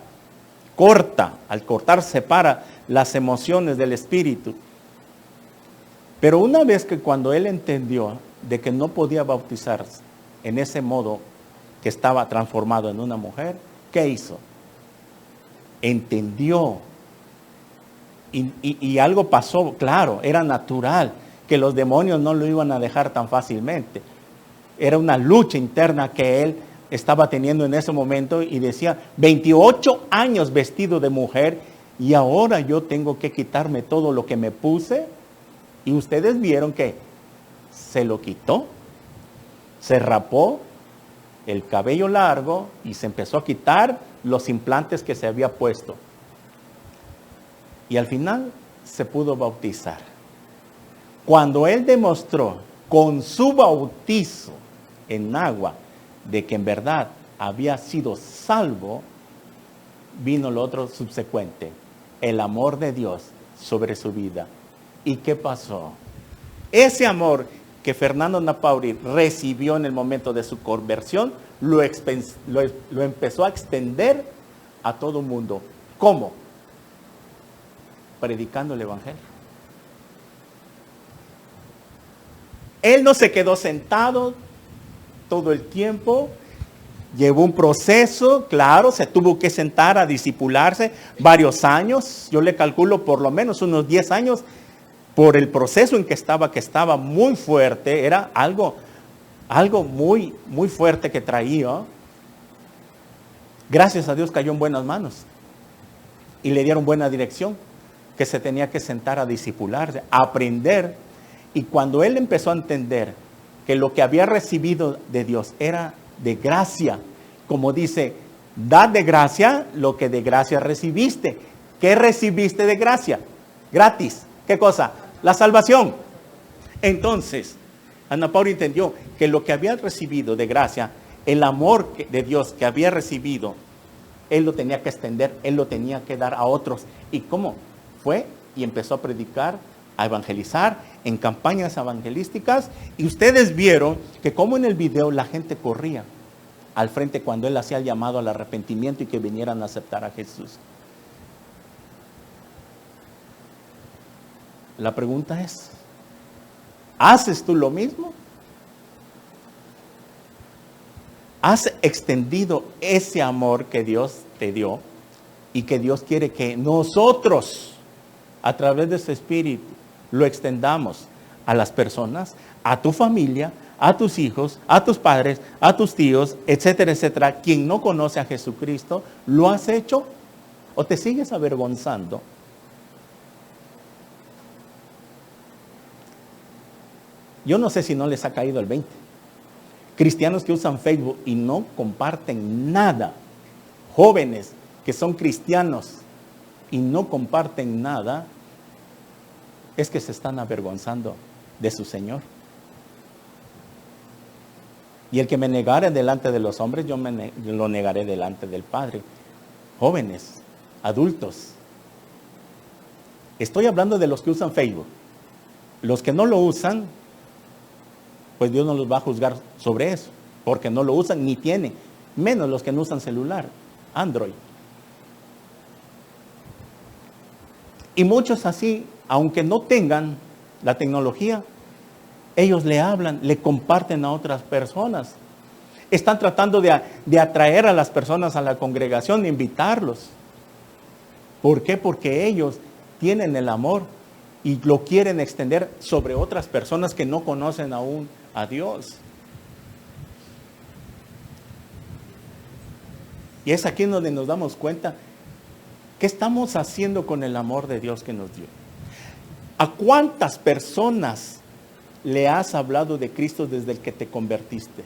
corta. Al cortar, separa las emociones del espíritu. Pero una vez que cuando él entendió de que no podía bautizarse en ese modo que estaba transformado en una mujer, ¿qué hizo? Entendió. Y algo pasó, claro, era natural, que los demonios no lo iban a dejar tan fácilmente. Era una lucha interna que él estaba teniendo en ese momento y decía, 28 años vestido de mujer y ahora yo tengo que quitarme todo lo que me puse. Y ustedes vieron que se lo quitó, se rapó el cabello largo y se empezó a quitar los implantes que se había puesto. Y al final se pudo bautizar. Cuando él demostró con su bautizo en agua de que en verdad había sido salvo, vino lo otro subsecuente, el amor de Dios sobre su vida. ¿Y qué pasó? Ese amor que Fernando Napauri recibió en el momento de su conversión lo empezó a extender a todo el mundo. ¿Cómo? Predicando el Evangelio. Él no se quedó sentado todo el tiempo. Llevó un proceso, claro, se tuvo que sentar a discipularse varios años. Yo le calculo por lo menos unos 10 años por el proceso en que estaba muy fuerte. Era algo muy, muy fuerte que traía. Gracias a Dios cayó en buenas manos y le dieron buena dirección, que se tenía que sentar a discipularse, a aprender. Y cuando él empezó a entender que lo que había recibido de Dios era de gracia, como dice, dad de gracia lo que de gracia recibiste. ¿Qué recibiste de gracia? Gratis. ¿Qué cosa? La salvación. Entonces, Ana Paula entendió que lo que había recibido de gracia, el amor de Dios que había recibido, él lo tenía que extender, él lo tenía que dar a otros. ¿Y cómo? Fue y empezó a predicar, a evangelizar en campañas evangelísticas. Y ustedes vieron que como en el video la gente corría al frente cuando él hacía el llamado al arrepentimiento y que vinieran a aceptar a Jesús. La pregunta es, ¿haces tú lo mismo? ¿Has extendido ese amor que Dios te dio y que Dios quiere que nosotros, a través de su Espíritu, lo extendamos a las personas, a tu familia, a tus hijos, a tus padres, a tus tíos, etcétera, etcétera? Quien no conoce a Jesucristo, ¿lo has hecho o te sigues avergonzando? Yo no sé si no les ha caído el 20. Cristianos que usan Facebook y no comparten nada. Jóvenes que son cristianos y no comparten nada, es que se están avergonzando de su Señor. Y el que me negare delante de los hombres, yo lo negaré delante del Padre. Jóvenes, adultos. Estoy hablando de los que usan Facebook. Los que no lo usan, pues Dios no los va a juzgar sobre eso, porque no lo usan ni tienen, menos los que no usan celular, Android. Y muchos así, aunque no tengan la tecnología, ellos le hablan, le comparten a otras personas. Están tratando de atraer a las personas a la congregación, de invitarlos. ¿Por qué? Porque ellos tienen el amor y lo quieren extender sobre otras personas que no conocen aún a Dios. Y es aquí donde nos damos cuenta qué estamos haciendo con el amor de Dios que nos dio. ¿A cuántas personas le has hablado de Cristo desde el que te convertiste?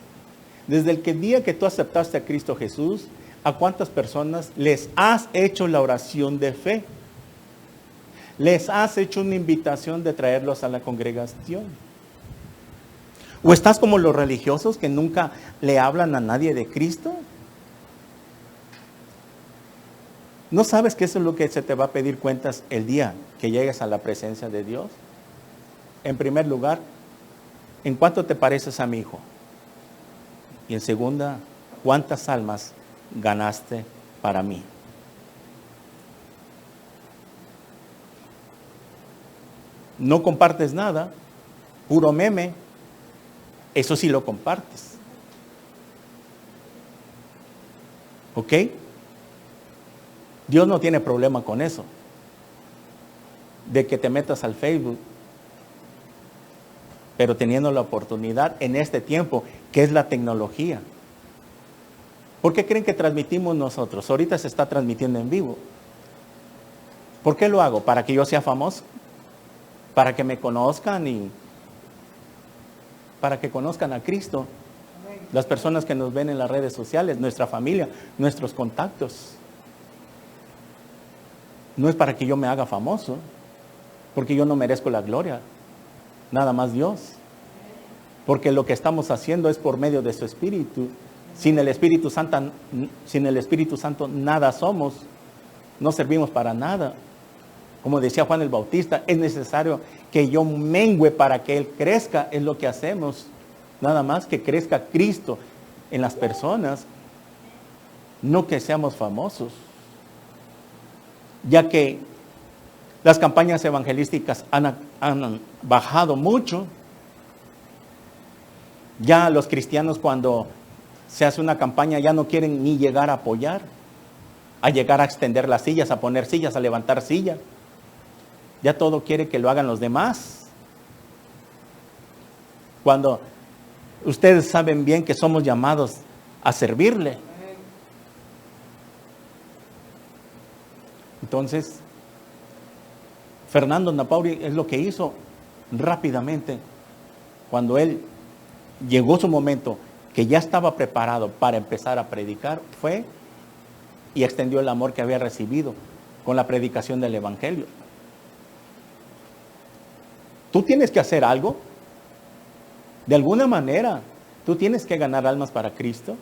Desde el día que tú aceptaste a Cristo Jesús, ¿a cuántas personas les has hecho la oración de fe? ¿Les has hecho una invitación de traerlos a la congregación? ¿O estás como los religiosos que nunca le hablan a nadie de Cristo? ¿No sabes que eso es lo que se te va a pedir cuentas el día que llegues a la presencia de Dios? En primer lugar, ¿en cuánto te pareces a mi hijo? Y en segunda, ¿cuántas almas ganaste para mí? No compartes nada, puro meme, eso sí lo compartes. ¿Ok? Dios no tiene problema con eso, de que te metas al Facebook, pero teniendo la oportunidad en este tiempo, que es la tecnología. ¿Por qué creen que transmitimos nosotros? Ahorita se está transmitiendo en vivo. ¿Por qué lo hago? ¿Para que yo sea famoso? ¿Para que me conozcan y para que conozcan a Cristo? Las personas que nos ven en las redes sociales, nuestra familia, nuestros contactos. No es para que yo me haga famoso, porque yo no merezco la gloria, nada más Dios. Porque lo que estamos haciendo es por medio de su Espíritu. Sin el Espíritu Santo nada somos, no servimos para nada. Como decía Juan el Bautista, es necesario que yo mengüe para que Él crezca, es lo que hacemos. Nada más que crezca Cristo. en las personas, no que seamos famosos, ya que las campañas evangelísticas han bajado mucho. Ya los cristianos, cuando se hace una campaña, ya no quieren ni llegar a apoyar, a llegar a extender las sillas, a poner sillas, a levantar sillas. Ya todo quiere que lo hagan los demás. Cuando ustedes saben bien que somos llamados a servirle. Entonces, Fernando Napauri es lo que hizo rápidamente. Cuando él llegó su momento, que ya estaba preparado para empezar a predicar, fue y extendió el amor que había recibido con la predicación del Evangelio. Tú tienes que hacer algo. De alguna manera, tú tienes que ganar almas para Cristo.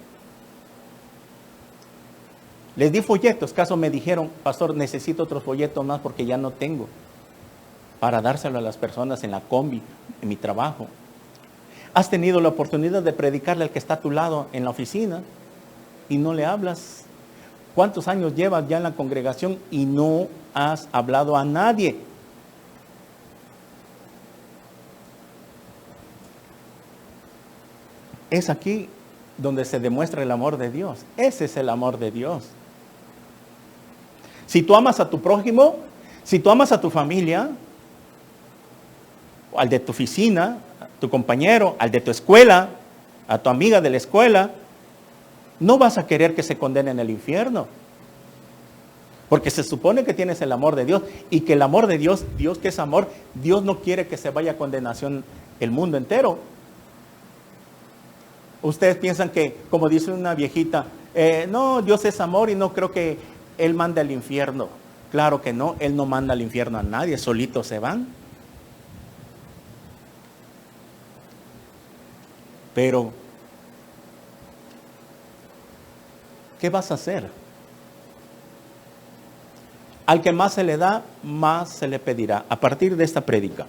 Les di folletos, caso me dijeron, pastor, necesito otros folletos más porque ya no tengo para dárselo a las personas en la combi, en mi trabajo. Has tenido la oportunidad de predicarle al que está a tu lado en la oficina y no le hablas. ¿Cuántos años llevas ya en la congregación y no has hablado a nadie? Es aquí donde se demuestra el amor de Dios. Ese es el amor de Dios. Si tú amas a tu prójimo, si tú amas a tu familia, al de tu oficina, a tu compañero, al de tu escuela, a tu amiga de la escuela, no vas a querer que se condene en el infierno. Porque se supone que tienes el amor de Dios y que el amor de Dios, Dios que es amor, Dios no quiere que se vaya a condenación el mundo entero. Ustedes piensan que, como dice una viejita, no, Dios es amor y no creo que Él mande al infierno. Claro que no, Él no manda al infierno a nadie, solitos se van. Pero, ¿qué vas a hacer? Al que más se le da, más se le pedirá. A partir de esta prédica,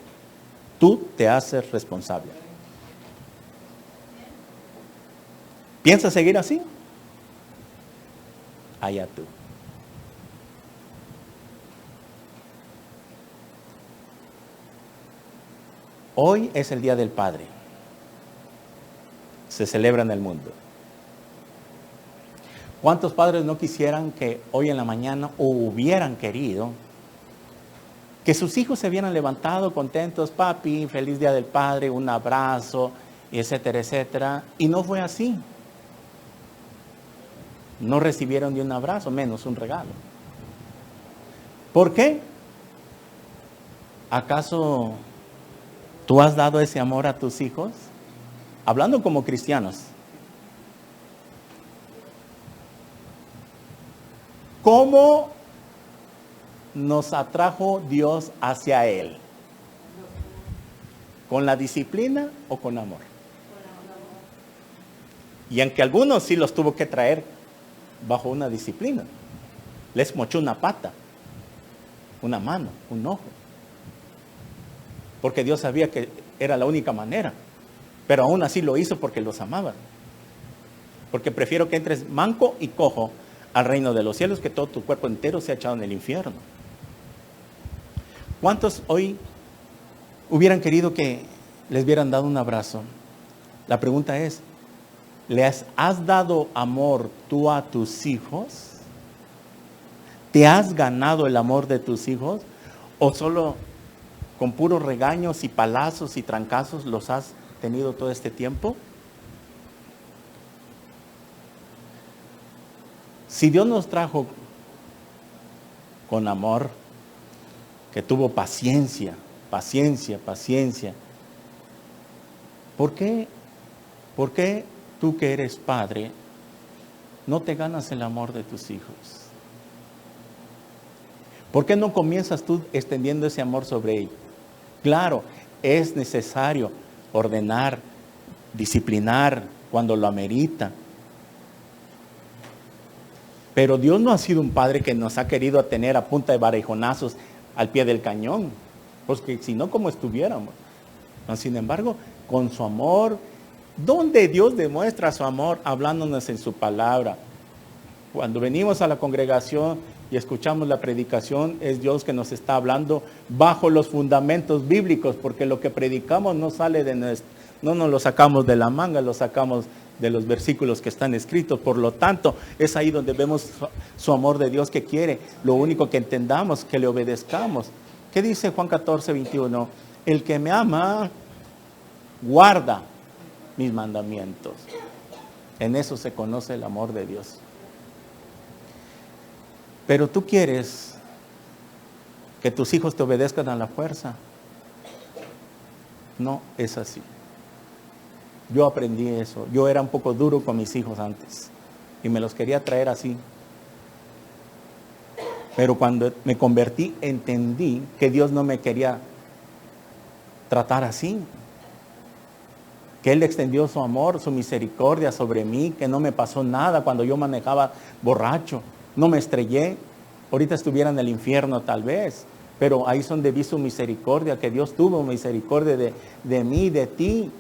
tú te haces responsable. ¿Piensas seguir así? Allá tú. Hoy es el Día del Padre. Se celebra en el mundo. ¿Cuántos padres no quisieran que hoy en la mañana o hubieran querido que sus hijos se hubieran levantado contentos, papi, feliz Día del Padre, un abrazo, etcétera, etcétera? Y no fue así. No recibieron ni un abrazo, menos un regalo. ¿Por qué? ¿Acaso tú has dado ese amor a tus hijos? Hablando como cristianos. ¿Cómo nos atrajo Dios hacia Él? ¿Con la disciplina o con amor? Y aunque algunos sí los tuvo que traer bajo una disciplina, les mochó una pata, una mano, un ojo, porque Dios sabía que era la única manera, pero aún así lo hizo porque los amaba. Porque prefiero que entres manco y cojo al reino de los cielos que todo tu cuerpo entero sea echado en el infierno. ¿Cuántos hoy hubieran querido que les hubieran dado un abrazo? La pregunta es, ¿les has dado amor tú a tus hijos? ¿Te has ganado el amor de tus hijos? ¿O solo con puros regaños y palazos y trancazos los has tenido todo este tiempo? Si Dios nos trajo con amor, que tuvo paciencia, ¿por qué tú que eres padre no te ganas el amor de tus hijos? ¿Por qué no comienzas tú extendiendo ese amor sobre ellos? Claro, es necesario ordenar, disciplinar cuando lo amerita. Pero Dios no ha sido un padre que nos ha querido tener a punta de barajonazos al pie del cañón, porque si no, ¿cómo estuviéramos? Sin embargo, con su amor ¿Dónde Dios demuestra su amor? Hablándonos en su palabra. Cuando venimos a la congregación y escuchamos la predicación, es Dios que nos está hablando bajo los fundamentos bíblicos, porque lo que predicamos no sale no nos lo sacamos de la manga, lo sacamos de los versículos que están escritos. Por lo tanto, es ahí donde vemos su amor de Dios que quiere. Lo único que entendamos, que le obedezcamos. ¿Qué dice Juan 14, 21? El que me ama, guarda mis mandamientos. En eso se conoce el amor de Dios. Pero tú quieres que tus hijos te obedezcan a la fuerza. No es así. Yo aprendí eso. Yo era un poco duro con mis hijos antes y me los quería traer así. Pero cuando me convertí, entendí que Dios no me quería tratar así. Que Él extendió su amor, su misericordia sobre mí, que no me pasó nada cuando yo manejaba borracho. No me estrellé. Ahorita estuviera en el infierno tal vez. Pero ahí es donde vi su misericordia, que Dios tuvo misericordia de mí, de ti.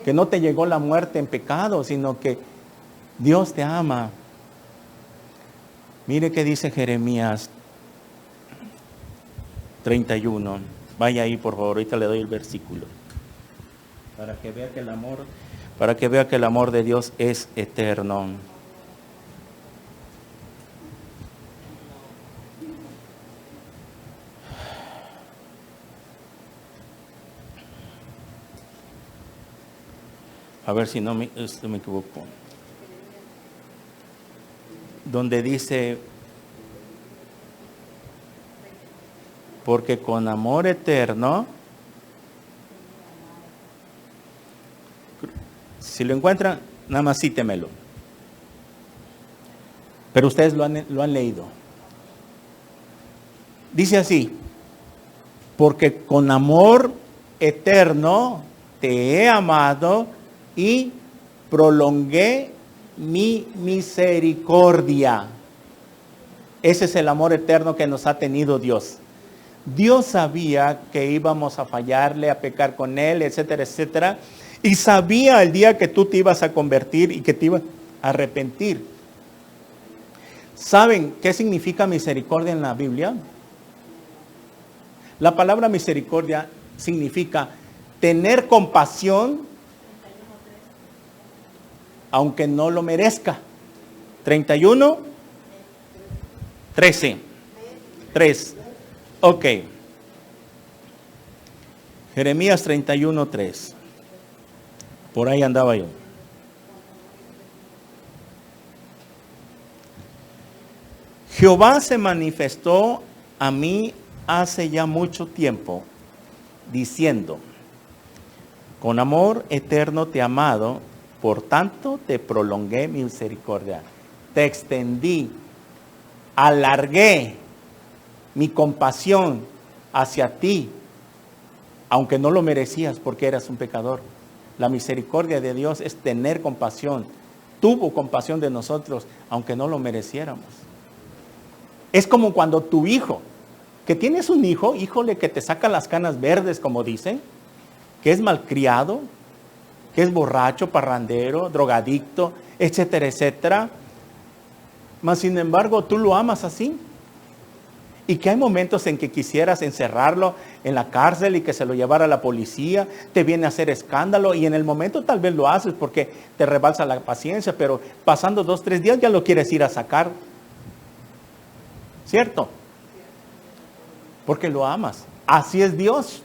Que no te llegó la muerte en pecado, sino que Dios te ama. Mire qué dice Jeremías 31. Vaya ahí, por favor, ahorita le doy el versículo. Para que vea que el amor de Dios es eterno. A ver si no me equivoco. Donde dice, porque con amor eterno, si lo encuentran, nada más cítemelo. Pero ustedes lo han leído. Dice así, porque con amor eterno te he amado y prolongué mi misericordia. Ese es el amor eterno que nos ha tenido Dios. Dios sabía que íbamos a fallarle, a pecar con Él, etcétera, etcétera. Y sabía el día que tú te ibas a convertir y que te ibas a arrepentir. ¿Saben qué significa misericordia en la Biblia? La palabra misericordia significa tener compasión aunque no lo merezca. 31, 13, 3. Ok. Jeremías 31, 3. Por ahí andaba yo. Jehová se manifestó a mí hace ya mucho tiempo, diciendo, con amor eterno te he amado, por tanto te prolongué mi misericordia. Te extendí, alargué mi compasión hacia ti, aunque no lo merecías porque eras un pecador. La misericordia de Dios es tener compasión. Tuvo compasión de nosotros, aunque no lo mereciéramos. Es como cuando tu hijo, que tienes un hijo, híjole, que te saca las canas verdes, como dicen, que es malcriado, que es borracho, parrandero, drogadicto, etcétera, etcétera. Mas sin embargo, tú lo amas así. Y que hay momentos en que quisieras encerrarlo en la cárcel y que se lo llevara a la policía, te viene a hacer escándalo y en el momento tal vez lo haces porque te rebalsa la paciencia, pero pasando 2, 3 días ya lo quieres ir a sacar. ¿Cierto? Porque lo amas. Así es Dios.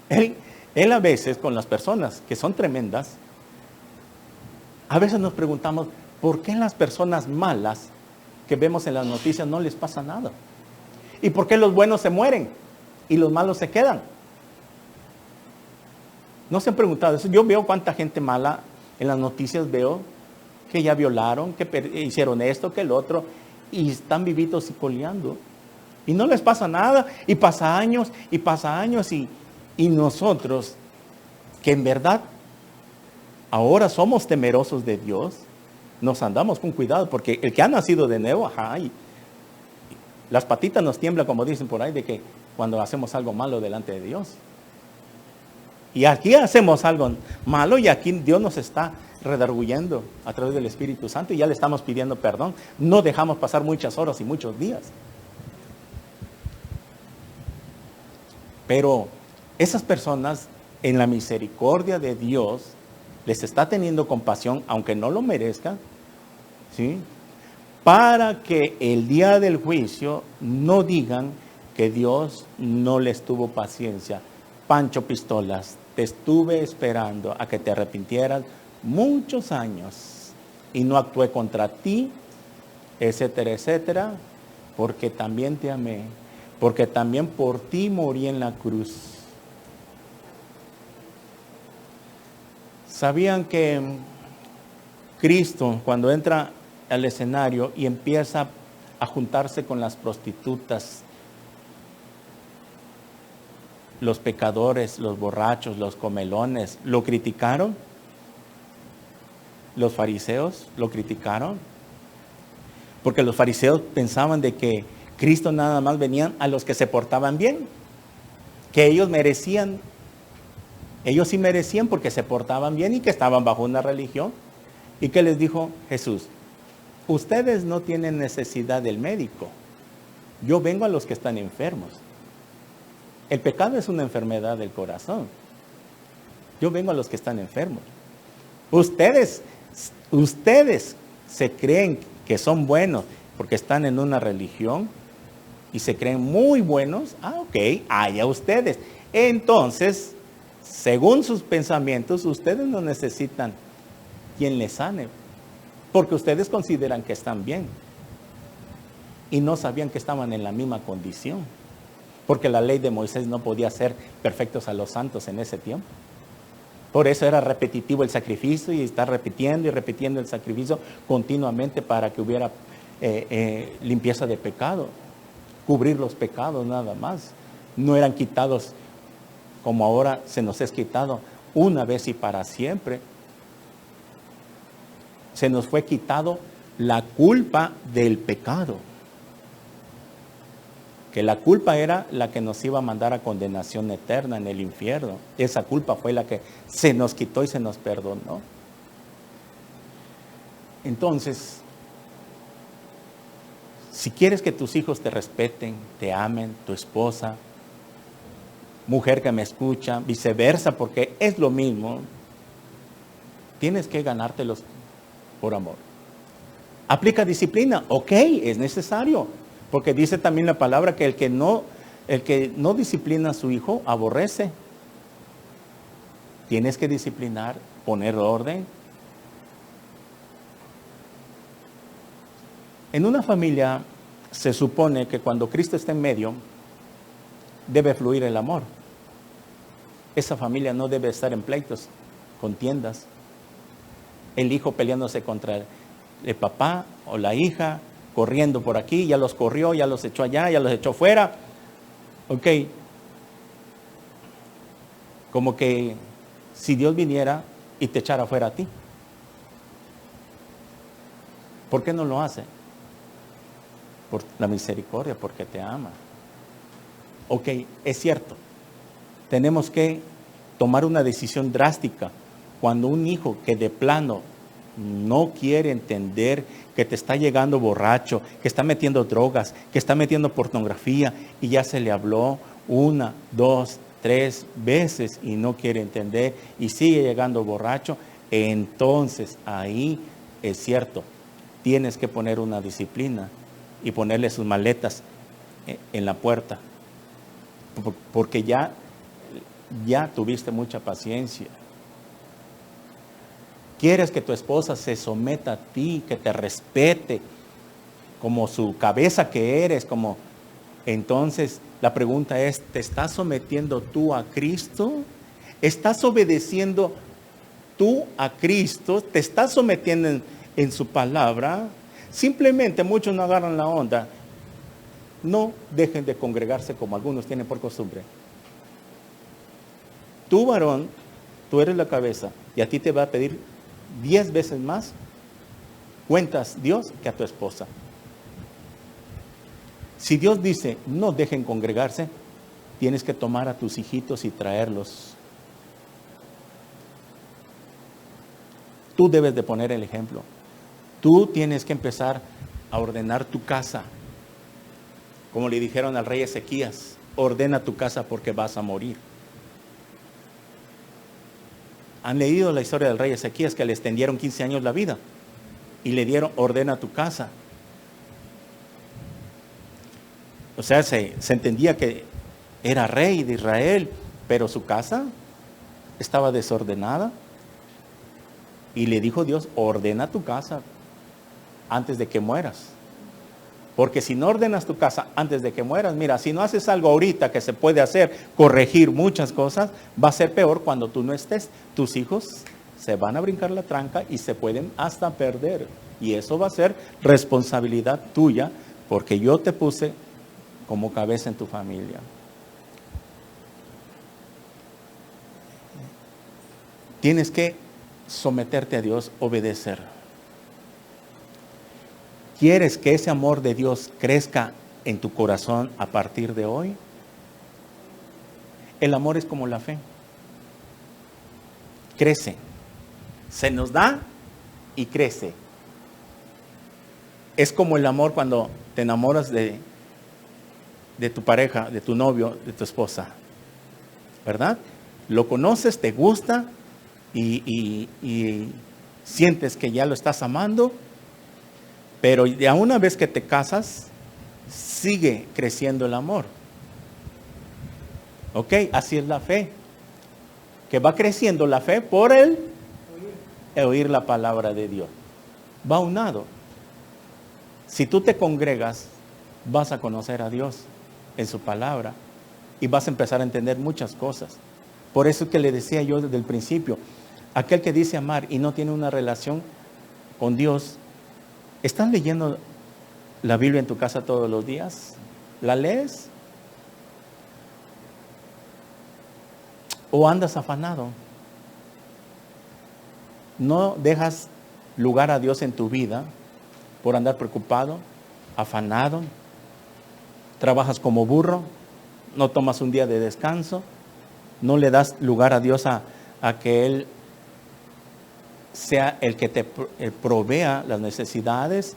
Él a veces con las personas que son tremendas, a veces nos preguntamos, ¿por qué las personas malas que vemos en las noticias no les pasa nada? ¿Y por qué los buenos se mueren y los malos se quedan? ¿No se han preguntado eso? Yo veo cuánta gente mala en las noticias, veo que ya violaron, que hicieron esto, que el otro, y están vivitos y coleando. Y no les pasa nada, y pasa años, y nosotros, que en verdad ahora somos temerosos de Dios, nos andamos con cuidado, porque el que ha nacido de nuevo, y las patitas nos tiemblan, como dicen por ahí, de que cuando hacemos algo malo delante de Dios. Y aquí hacemos algo malo y aquí Dios nos está redarguyendo a través del Espíritu Santo y ya le estamos pidiendo perdón. No dejamos pasar muchas horas y muchos días. Pero esas personas, en la misericordia de Dios, les está teniendo compasión, aunque no lo merezcan, ¿sí? Para que el día del juicio no digan que Dios no les tuvo paciencia. Pancho Pistolas, te estuve esperando a que te arrepintieras muchos años y no actué contra ti, etcétera, etcétera, porque también te amé, porque también por ti morí en la cruz. ¿Sabían que Cristo, cuando entra al escenario y empieza a juntarse con las prostitutas, los pecadores, los borrachos, los comelones, lo criticaron? Los fariseos lo criticaron, porque los fariseos pensaban de que Cristo nada más venían a los que se portaban bien, que ellos merecían, ellos sí merecían porque se portaban bien y que estaban bajo una religión. ¿Y qué les dijo Jesús? Ustedes no tienen necesidad del médico, yo vengo a los que están enfermos. El pecado es una enfermedad del corazón. Yo vengo a los que están enfermos. Ustedes se creen que son buenos porque están en una religión y se creen muy buenos. Ok, allá ustedes. Entonces, según sus pensamientos, ustedes no necesitan quien les sane, porque ustedes consideran que están bien y no sabían que estaban en la misma condición, porque la ley de Moisés no podía hacer perfectos a los santos en ese tiempo. Por eso era repetitivo el sacrificio y estar repitiendo y repitiendo el sacrificio continuamente para que hubiera limpieza de pecado, cubrir los pecados nada más. No eran quitados como ahora se nos es quitado una vez y para siempre. Se nos fue quitado la culpa del pecado, que la culpa era la que nos iba a mandar a condenación eterna en el infierno. Esa culpa fue la que se nos quitó y se nos perdonó. Entonces, si quieres que tus hijos te respeten, te amen, tu esposa, mujer que me escucha, viceversa, porque es lo mismo, tienes que ganártelos por amor. ¿Aplica disciplina? Ok, es necesario. Porque dice también la palabra que el que no disciplina a su hijo, aborrece. Tienes que disciplinar, poner orden. En una familia se supone que cuando Cristo está en medio, debe fluir el amor. Esa familia no debe estar en pleitos, contiendas. El hijo peleándose contra el papá o la hija, corriendo por aquí, ya los corrió, ya los echó allá, ya los echó fuera. Ok. Como que si Dios viniera y te echara fuera a ti. ¿Por qué no lo hace? Por la misericordia, porque te ama. Ok, es cierto. Tenemos que tomar una decisión drástica cuando un hijo que de plano no quiere entender que te está llegando borracho, que está metiendo drogas, que está metiendo pornografía y ya se le habló 1, 2, 3 veces y no quiere entender y sigue llegando borracho, entonces ahí es cierto, tienes que poner una disciplina y ponerle sus maletas en la puerta, porque ya tuviste mucha paciencia. Quieres que tu esposa se someta a ti, que te respete como su cabeza que eres, como entonces la pregunta es, ¿te estás sometiendo tú a Cristo? ¿Estás obedeciendo tú a Cristo? ¿Te estás sometiendo en su palabra? Simplemente muchos no agarran la onda. No dejen de congregarse como algunos tienen por costumbre. Tú, varón, tú eres la cabeza y a ti te va a pedir 10 veces más cuentas Dios que a tu esposa. Si Dios dice no dejen congregarse, tienes que tomar a tus hijitos y traerlos Tú debes de poner el ejemplo. Tú tienes que empezar a ordenar tu casa. Como le dijeron al rey Ezequías, ordena tu casa porque vas a morir. Han leído la historia del rey Ezequías, que le extendieron 15 años la vida y le dieron, ordena tu casa. O sea, se entendía que era rey de Israel, pero su casa estaba desordenada. Y le dijo Dios, ordena tu casa antes de que mueras. Porque si no ordenas tu casa antes de que mueras, mira, si no haces algo ahorita que se puede hacer, corregir muchas cosas, va a ser peor cuando tú no estés. Tus hijos se van a brincar la tranca y se pueden hasta perder. Y eso va a ser responsabilidad tuya, porque yo te puse como cabeza en tu familia. Tienes que someterte a Dios, obedecer. ¿Quieres que ese amor de Dios crezca en tu corazón a partir de hoy? El amor es como la fe. Crece. Se nos da y crece. Es como el amor cuando te enamoras de tu pareja, de tu novio, de tu esposa. ¿Verdad? Lo conoces, te gusta y sientes que ya lo estás amando. Pero ya una vez que te casas, sigue creciendo el amor. ¿Ok? Así es la fe. Que va creciendo la fe por el oír la palabra de Dios. Va aunado. Si tú te congregas, vas a conocer a Dios en su palabra y vas a empezar a entender muchas cosas. Por eso que le decía yo desde el principio, aquel que dice amar y no tiene una relación con Dios, ¿estás leyendo la Biblia en tu casa todos los días? ¿La lees? ¿O andas afanado? ¿No dejas lugar a Dios en tu vida por andar preocupado, afanado? ¿Trabajas como burro? ¿No tomas un día de descanso? ¿No le das lugar a Dios a que Él sea el que te provea las necesidades?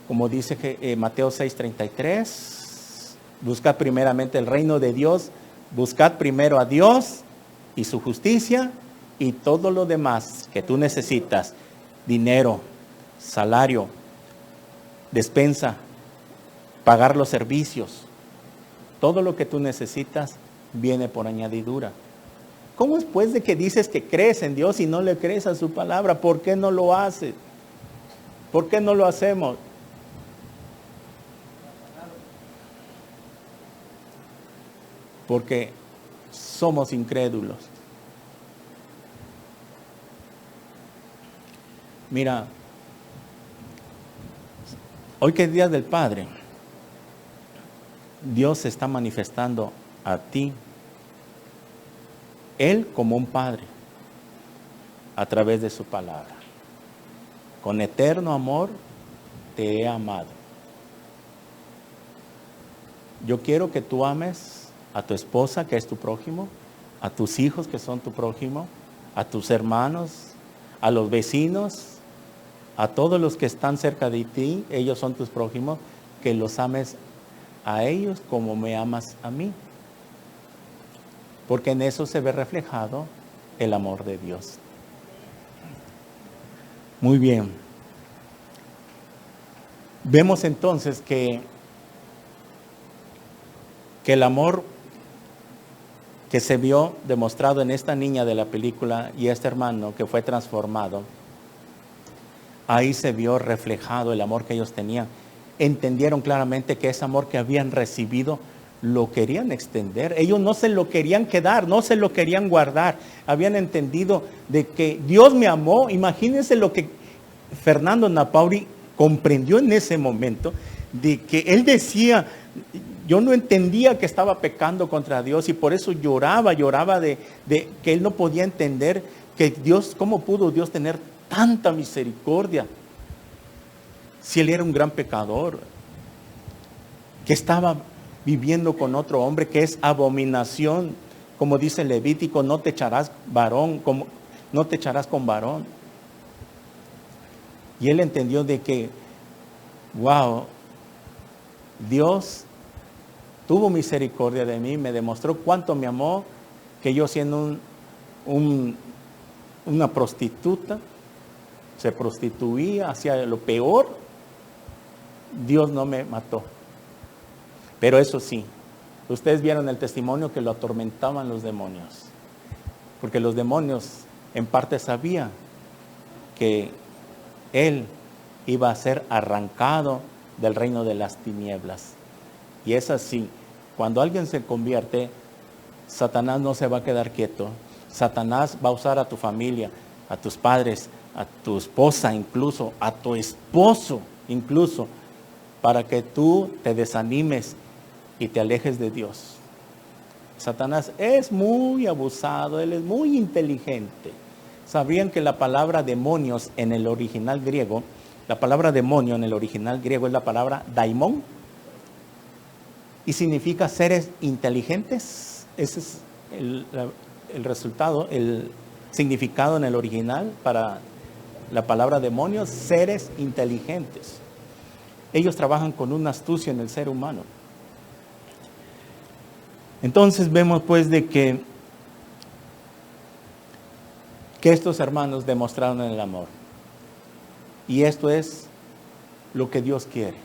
Como dice Mateo 6:33, buscad primeramente el reino de Dios, buscad primero a Dios y su justicia, y todo lo demás que tú necesitas, dinero, salario, despensa, pagar los servicios, todo lo que tú necesitas viene por añadidura. ¿Cómo es pues de que dices que crees en Dios y no le crees a su palabra? ¿Por qué no lo haces? ¿Por qué no lo hacemos? Porque somos incrédulos. Mira, hoy que es Día del Padre, Dios se está manifestando a ti, Él como un padre, a través de su palabra. Con eterno amor te he amado. Yo quiero que tú ames a tu esposa, que es tu prójimo, a tus hijos, que son tu prójimo, a tus hermanos, a los vecinos, a todos los que están cerca de ti, ellos son tus prójimos, que los ames a ellos como me amas a mí. Porque en eso se ve reflejado el amor de Dios. Muy bien. Vemos entonces que el amor que se vio demostrado en esta niña de la película y este hermano que fue transformado, ahí se vio reflejado el amor que ellos tenían. Entendieron claramente que ese amor que habían recibido lo querían extender. Ellos no se lo querían quedar, no se lo querían guardar. Habían entendido de que Dios me amó. Imagínense lo que Fernando Napauri comprendió en ese momento, de que él decía, yo no entendía que estaba pecando contra Dios y por eso lloraba de que él no podía entender que Dios, ¿cómo pudo Dios tener tanta misericordia? Si él era un gran pecador, que estaba viviendo con otro hombre, que es abominación, como dice Levítico, no te echarás varón, no te echarás con varón. Y él entendió de que, wow, Dios tuvo misericordia de mí, me demostró cuánto me amó, que yo siendo una prostituta, se prostituía, hacía lo peor, Dios no me mató. Pero eso sí, ustedes vieron el testimonio que lo atormentaban los demonios, porque los demonios en parte sabían que él iba a ser arrancado del reino de las tinieblas. Y es así, cuando alguien se convierte, Satanás no se va a quedar quieto. Satanás va a usar a tu familia, a tus padres, a tu esposa incluso, a tu esposo incluso, para que tú te desanimes y te alejes de Dios. Satanás es muy abusado, él es muy inteligente. ¿Sabían que la palabra demonios en el original griego, la palabra demonio en el original griego es la palabra daimon? Y significa seres inteligentes. Ese es el resultado, el significado en el original para la palabra demonios, seres inteligentes. Ellos trabajan con una astucia en el ser humano. Entonces vemos pues de que estos hermanos demostraron el amor. Y esto es lo que Dios quiere.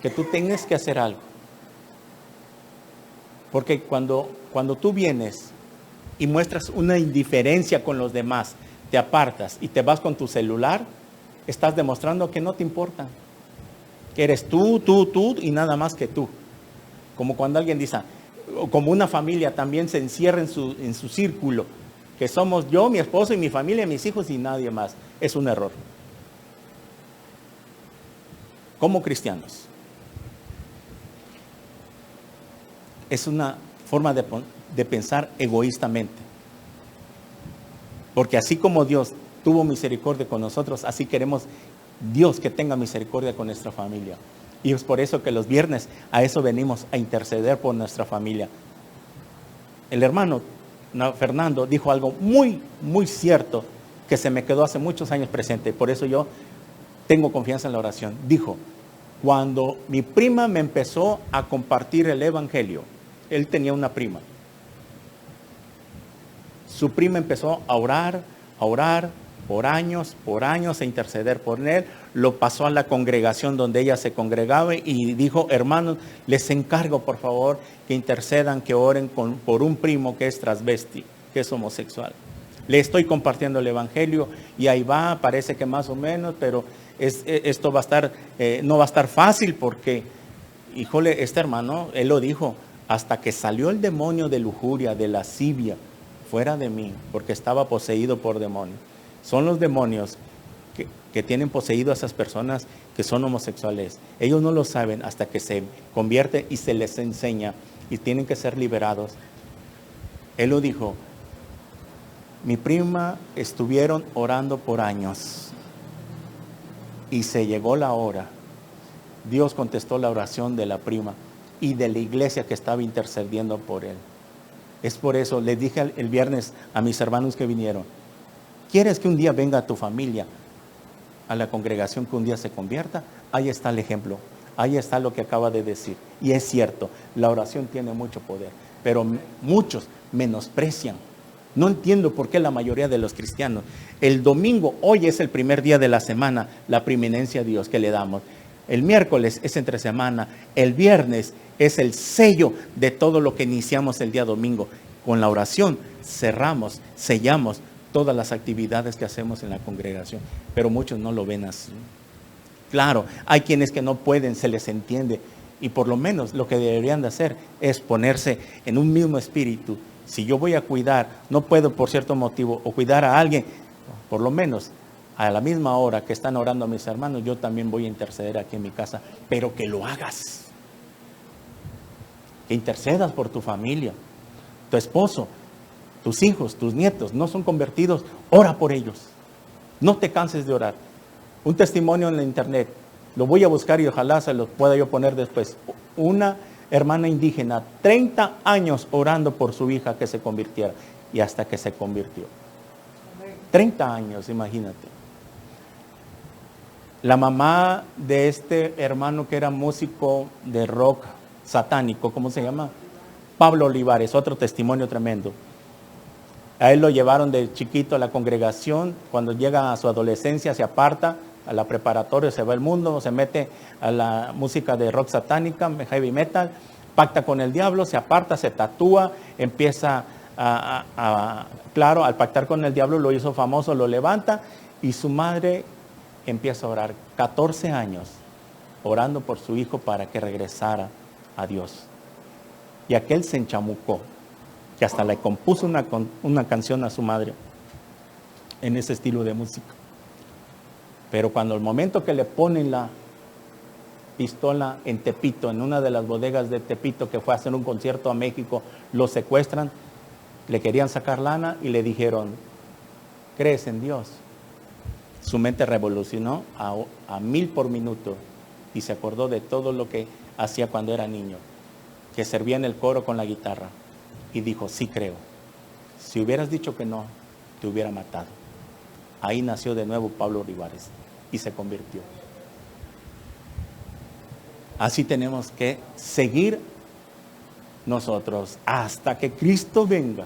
Que tú tengas que hacer algo. Porque cuando tú vienes y muestras una indiferencia con los demás, te apartas y te vas con tu celular, estás demostrando que no te importa. Que eres tú y nada más que tú. Como cuando alguien dice, como una familia también se encierra en su círculo, que somos yo, mi esposo y mi familia, mis hijos y nadie más. Es un error. Como cristianos. Es una forma de pensar egoístamente. Porque así como Dios tuvo misericordia con nosotros, así queremos Dios que tenga misericordia con nuestra familia. Y es por eso que los viernes a eso venimos, a interceder por nuestra familia. El hermano Fernando dijo algo muy, muy cierto que se me quedó hace muchos años presente. Por eso yo tengo confianza en la oración. Dijo, cuando mi prima me empezó a compartir el evangelio, él tenía una prima. Su prima empezó a orar por años, a interceder por él. Lo pasó a la congregación donde ella se congregaba y dijo, hermanos, les encargo por favor que intercedan, que oren por un primo que es transvesti, que es homosexual. Le estoy compartiendo el evangelio y ahí va, parece que más o menos, pero esto va a estar, no va a estar fácil porque, híjole, este hermano, él lo dijo, hasta que salió el demonio de lujuria, de lascivia, fuera de mí, porque estaba poseído por demonios. Son los demonios que tienen poseído a esas personas que son homosexuales. Ellos no lo saben hasta que se convierte y se les enseña y tienen que ser liberados. Él lo dijo, mi prima estuvieron orando por años y se llegó la hora. Dios contestó la oración de la prima y de la iglesia que estaba intercediendo por él. Es por eso, les dije el viernes a mis hermanos que vinieron, ¿quieres que un día venga tu familia a la congregación, que un día se convierta? Ahí está el ejemplo, ahí está lo que acaba de decir. Y es cierto, la oración tiene mucho poder, pero muchos menosprecian. No entiendo por qué la mayoría de los cristianos, el domingo, hoy es el primer día de la semana, la preeminencia a Dios que le damos. El miércoles es entre semana, el viernes es el sello de todo lo que iniciamos el día domingo. Con la oración cerramos, sellamos todas las actividades que hacemos en la congregación, pero muchos no lo ven así. Claro, hay quienes que no pueden, se les entiende, y por lo menos lo que deberían de hacer es ponerse en un mismo espíritu. Si yo voy a cuidar, no puedo por cierto motivo, o cuidar a alguien, por lo menos a la misma hora que están orando a mis hermanos, yo también voy a interceder aquí en mi casa, pero que lo hagas. Que intercedas por tu familia, tu esposo, tus hijos, tus nietos, no son convertidos, ora por ellos. No te canses de orar. Un testimonio en la internet, lo voy a buscar y ojalá se los pueda yo poner después. Una hermana indígena, 30 años orando por su hija que se convirtiera y hasta que se convirtió. 30 años, imagínate. La mamá de este hermano que era músico de rock satánico, ¿cómo se llama? Pablo Olivares, otro testimonio tremendo. A él lo llevaron de chiquito a la congregación, cuando llega a su adolescencia se aparta, a la preparatoria se va al mundo, se mete a la música de rock satánica, heavy metal, pacta con el diablo, se aparta, se tatúa, empieza claro, al pactar con el diablo lo hizo famoso, lo levanta y su madre empieza a orar 14 años, orando por su hijo para que regresara a Dios. Y aquel se enchamucó, que hasta le compuso una canción a su madre en ese estilo de música. Pero cuando el momento que le ponen la pistola en Tepito, en una de las bodegas de Tepito, que fue a hacer un concierto a México, lo secuestran, le querían sacar lana y le dijeron, ¿crees en Dios? Su mente revolucionó a 1000 por minuto y se acordó de todo lo que hacía cuando era niño, que servía en el coro con la guitarra, y dijo, sí creo. Si hubieras dicho que no, te hubiera matado. Ahí nació de nuevo Pablo Olivares y se convirtió. Así tenemos que seguir nosotros hasta que Cristo venga.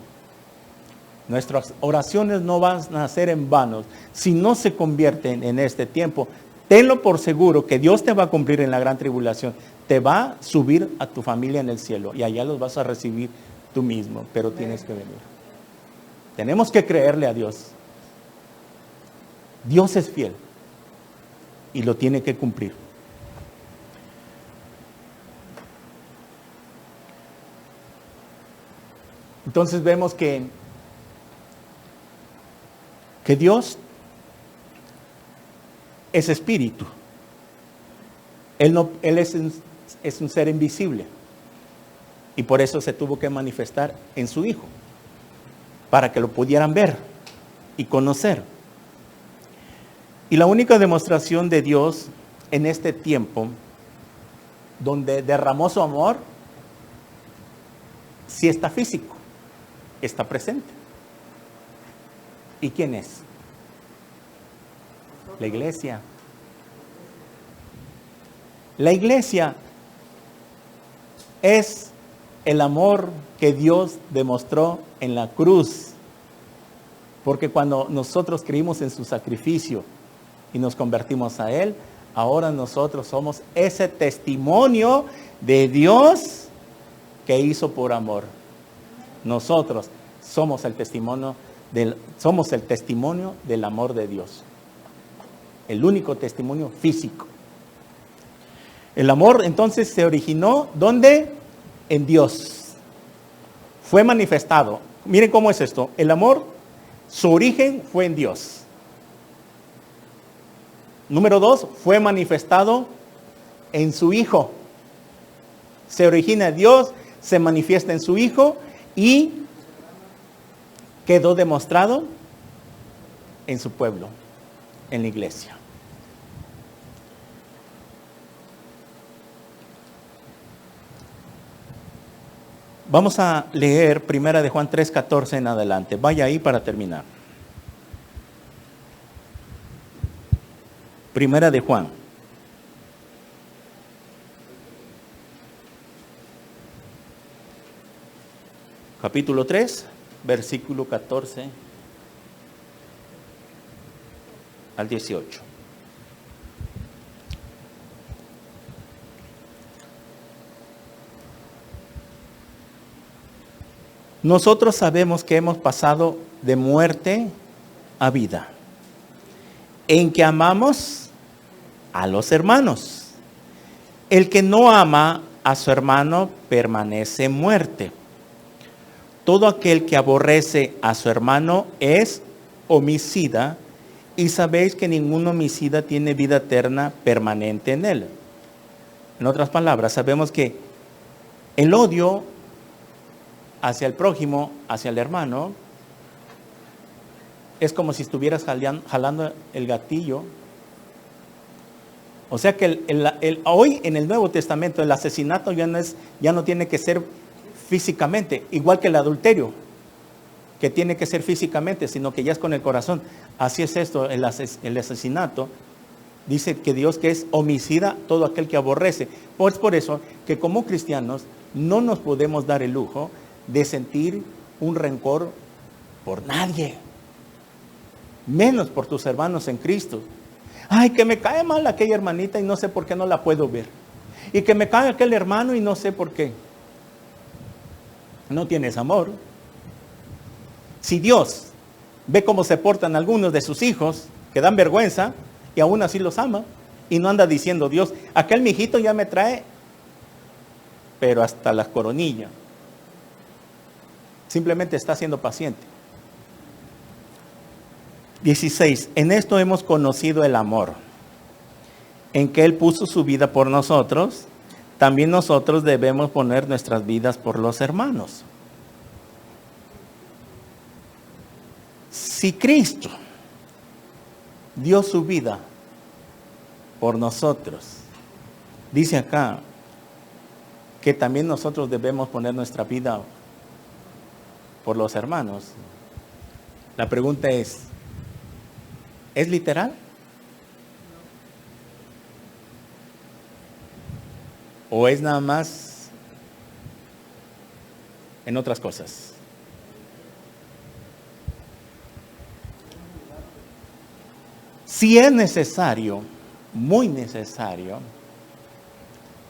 Nuestras oraciones no van a ser en vano. Si no se convierten en este tiempo, tenlo por seguro que Dios te va a cumplir en la gran tribulación. Te va a subir a tu familia en el cielo y allá los vas a recibir tú mismo, pero tienes que venir. Tenemos que creerle a Dios. Dios es fiel y lo tiene que cumplir. Entonces vemos que Dios es espíritu. Él es un ser invisible. Y por eso se tuvo que manifestar en su Hijo, para que lo pudieran ver y conocer. Y la única demostración de Dios en este tiempo, donde derramó su amor, sí está físico, está presente. ¿Y quién es? La iglesia. La iglesia es el amor que Dios demostró en la cruz. Porque cuando nosotros creímos en su sacrificio y nos convertimos a Él, ahora nosotros somos ese testimonio de Dios que hizo por amor. Nosotros somos el testimonio del amor de Dios. El único testimonio físico. El amor entonces se originó, ¿dónde? En Dios. Fue manifestado. Miren cómo es esto. El amor, su origen fue en Dios. Número 2, fue manifestado en su Hijo. Se origina en Dios, se manifiesta en su Hijo y quedó demostrado en su pueblo, en la iglesia. Vamos a leer 1 de Juan 3:14 en adelante. Vaya ahí para terminar. 1 de Juan. Capítulo 3, versículo 14 al 18. Nosotros sabemos que hemos pasado de muerte a vida, en que amamos a los hermanos. El que no ama a su hermano permanece en muerte. Todo aquel que aborrece a su hermano es homicida, y sabéis que ningún homicida tiene vida eterna permanente en él. En otras palabras, sabemos que el odio hacia el prójimo, hacia el hermano, es como si estuvieras jalando el gatillo. O sea que hoy en el Nuevo Testamento el asesinato ya no tiene que ser físicamente, igual que el adulterio. que tiene que ser físicamente, sino que ya es con el corazón. Así es esto, el asesinato. Dice que Dios que es homicida todo aquel que aborrece. Pues por eso que como cristianos no nos podemos dar el lujo de sentir un rencor por nadie, menos por tus hermanos en Cristo. Ay, que me cae mal aquella hermanita y no sé por qué no la puedo ver. Y que me cae aquel hermano y no sé por qué. No tienes amor. Si Dios ve cómo se portan algunos de sus hijos, que dan vergüenza, y aún así los ama, y no anda diciendo Dios, aquel mijito ya me trae, pero hasta la coronilla. Simplemente está siendo paciente. 16. En esto hemos conocido el amor, en que Él puso su vida por nosotros. También nosotros debemos poner nuestras vidas por los hermanos. Si Cristo dio su vida por nosotros, dice acá que también nosotros debemos poner nuestra vida por los hermanos. La pregunta ¿es literal? ¿O es nada más en otras cosas? Si es necesario, muy necesario,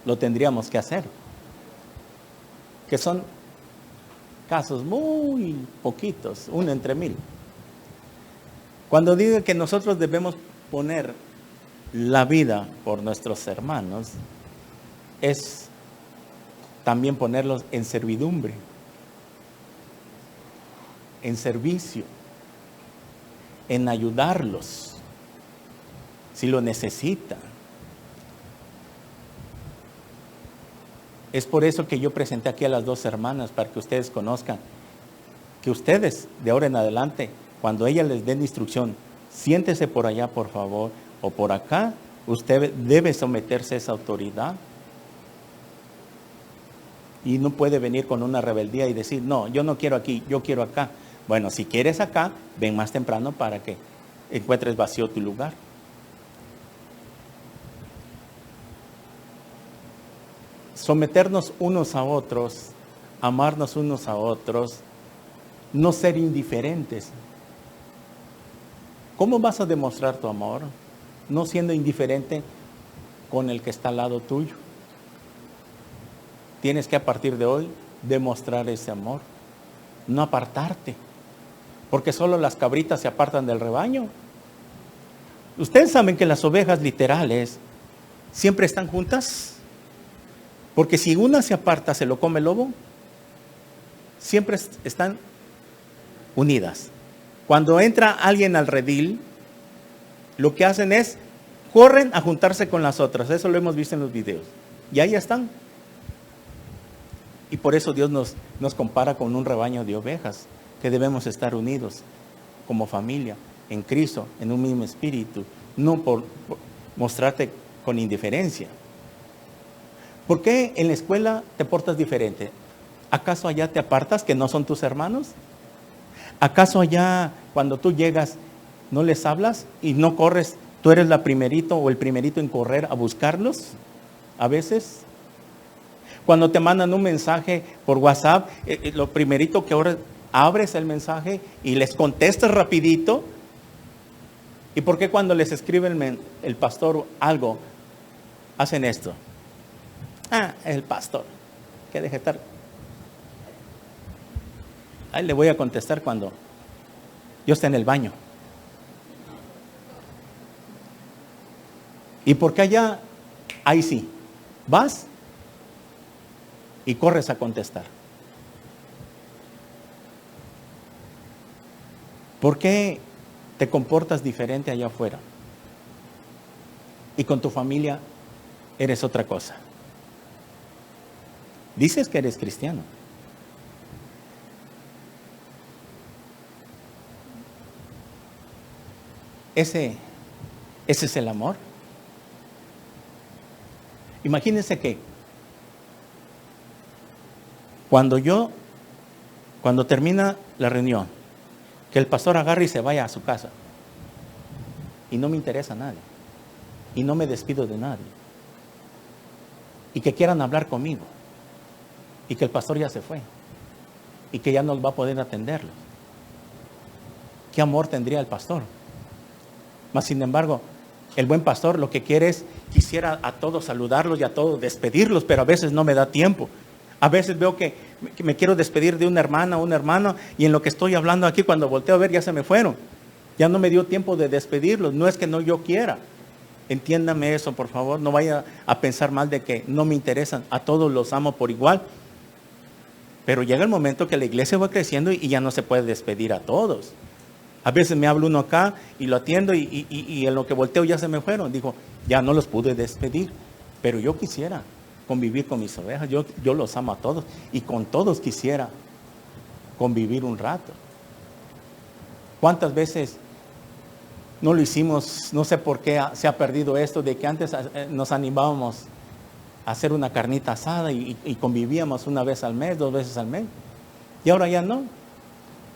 lo tendríamos que hacer. Que son casos muy poquitos, 1 entre 1000. Cuando digo que nosotros debemos poner la vida por nuestros hermanos, es también ponerlos en servidumbre, en servicio, en ayudarlos, si lo necesitan. Es por eso que yo presenté aquí a las 2 hermanas, para que ustedes conozcan que ustedes, de ahora en adelante, cuando ellas les den instrucción, siéntese por allá, por favor, o por acá, usted debe someterse a esa autoridad. Y no puede venir con una rebeldía y decir, no, yo no quiero aquí, yo quiero acá. Bueno, si quieres acá, ven más temprano para que encuentres vacío tu lugar. Someternos unos a otros, amarnos unos a otros, no ser indiferentes. ¿Cómo vas a demostrar tu amor? No siendo indiferente con el que está al lado tuyo. Tienes que a partir de hoy demostrar ese amor, no apartarte, porque solo las cabritas se apartan del rebaño. Ustedes saben que las ovejas literales siempre están juntas, porque si una se aparta, se lo come el lobo, siempre están unidas. Cuando entra alguien al redil, lo que hacen es, corren a juntarse con las otras. Eso lo hemos visto en los videos. Y ahí están. Y por eso Dios nos compara con un rebaño de ovejas, que debemos estar unidos como familia, en Cristo, en un mismo espíritu, no por mostrarte con indiferencia. ¿Por qué en la escuela te portas diferente? ¿Acaso allá te apartas que no son tus hermanos? ¿Acaso allá cuando tú llegas no les hablas y no corres? ¿Tú eres la primerito o el primerito en correr a buscarlos? A veces, cuando te mandan un mensaje por WhatsApp, lo primerito que ahora abres el mensaje y les contestas rapidito. ¿Y por qué cuando les escribe el pastor algo, hacen esto? El pastor, que deje estar. Ahí le voy a contestar cuando yo esté en el baño. ¿Y por qué allá? Ahí sí, vas y corres a contestar. ¿Por qué te comportas diferente allá afuera? Y con tu familia eres otra cosa. Dices que eres cristiano. Ese es el amor. Imagínense que cuando termina la reunión, Que el pastor agarre y se vaya a su casa. Y no me interesa a nadie. Y no me despido de nadie. Y que quieran hablar conmigo. Y que el pastor ya se fue. Y que ya no va a poder atenderlos. ¿Qué amor tendría el pastor? Mas sin embargo, el buen pastor lo que quiere es, quisiera a todos saludarlos y a todos despedirlos, pero a veces no me da tiempo. A veces veo que me quiero despedir de una hermana o un hermano y en lo que estoy hablando aquí, cuando volteo a ver, ya se me fueron. Ya no me dio tiempo de despedirlos. No es que no yo quiera. Entiéndame eso, por favor. No vaya a pensar mal de que no me interesan. A todos los amo por igual. Pero llega el momento que la iglesia va creciendo y ya no se puede despedir a todos. A veces me habla uno acá y lo atiendo y en lo que volteo ya se me fueron. Digo, ya no los pude despedir. Pero yo quisiera convivir con mis ovejas. Yo los amo a todos. Y con todos quisiera convivir un rato. ¿Cuántas veces no lo hicimos? No sé por qué se ha perdido esto de que antes nos animábamos a hacer una carnita asada y convivíamos una vez al mes, 2 veces al mes. Y ahora ya no.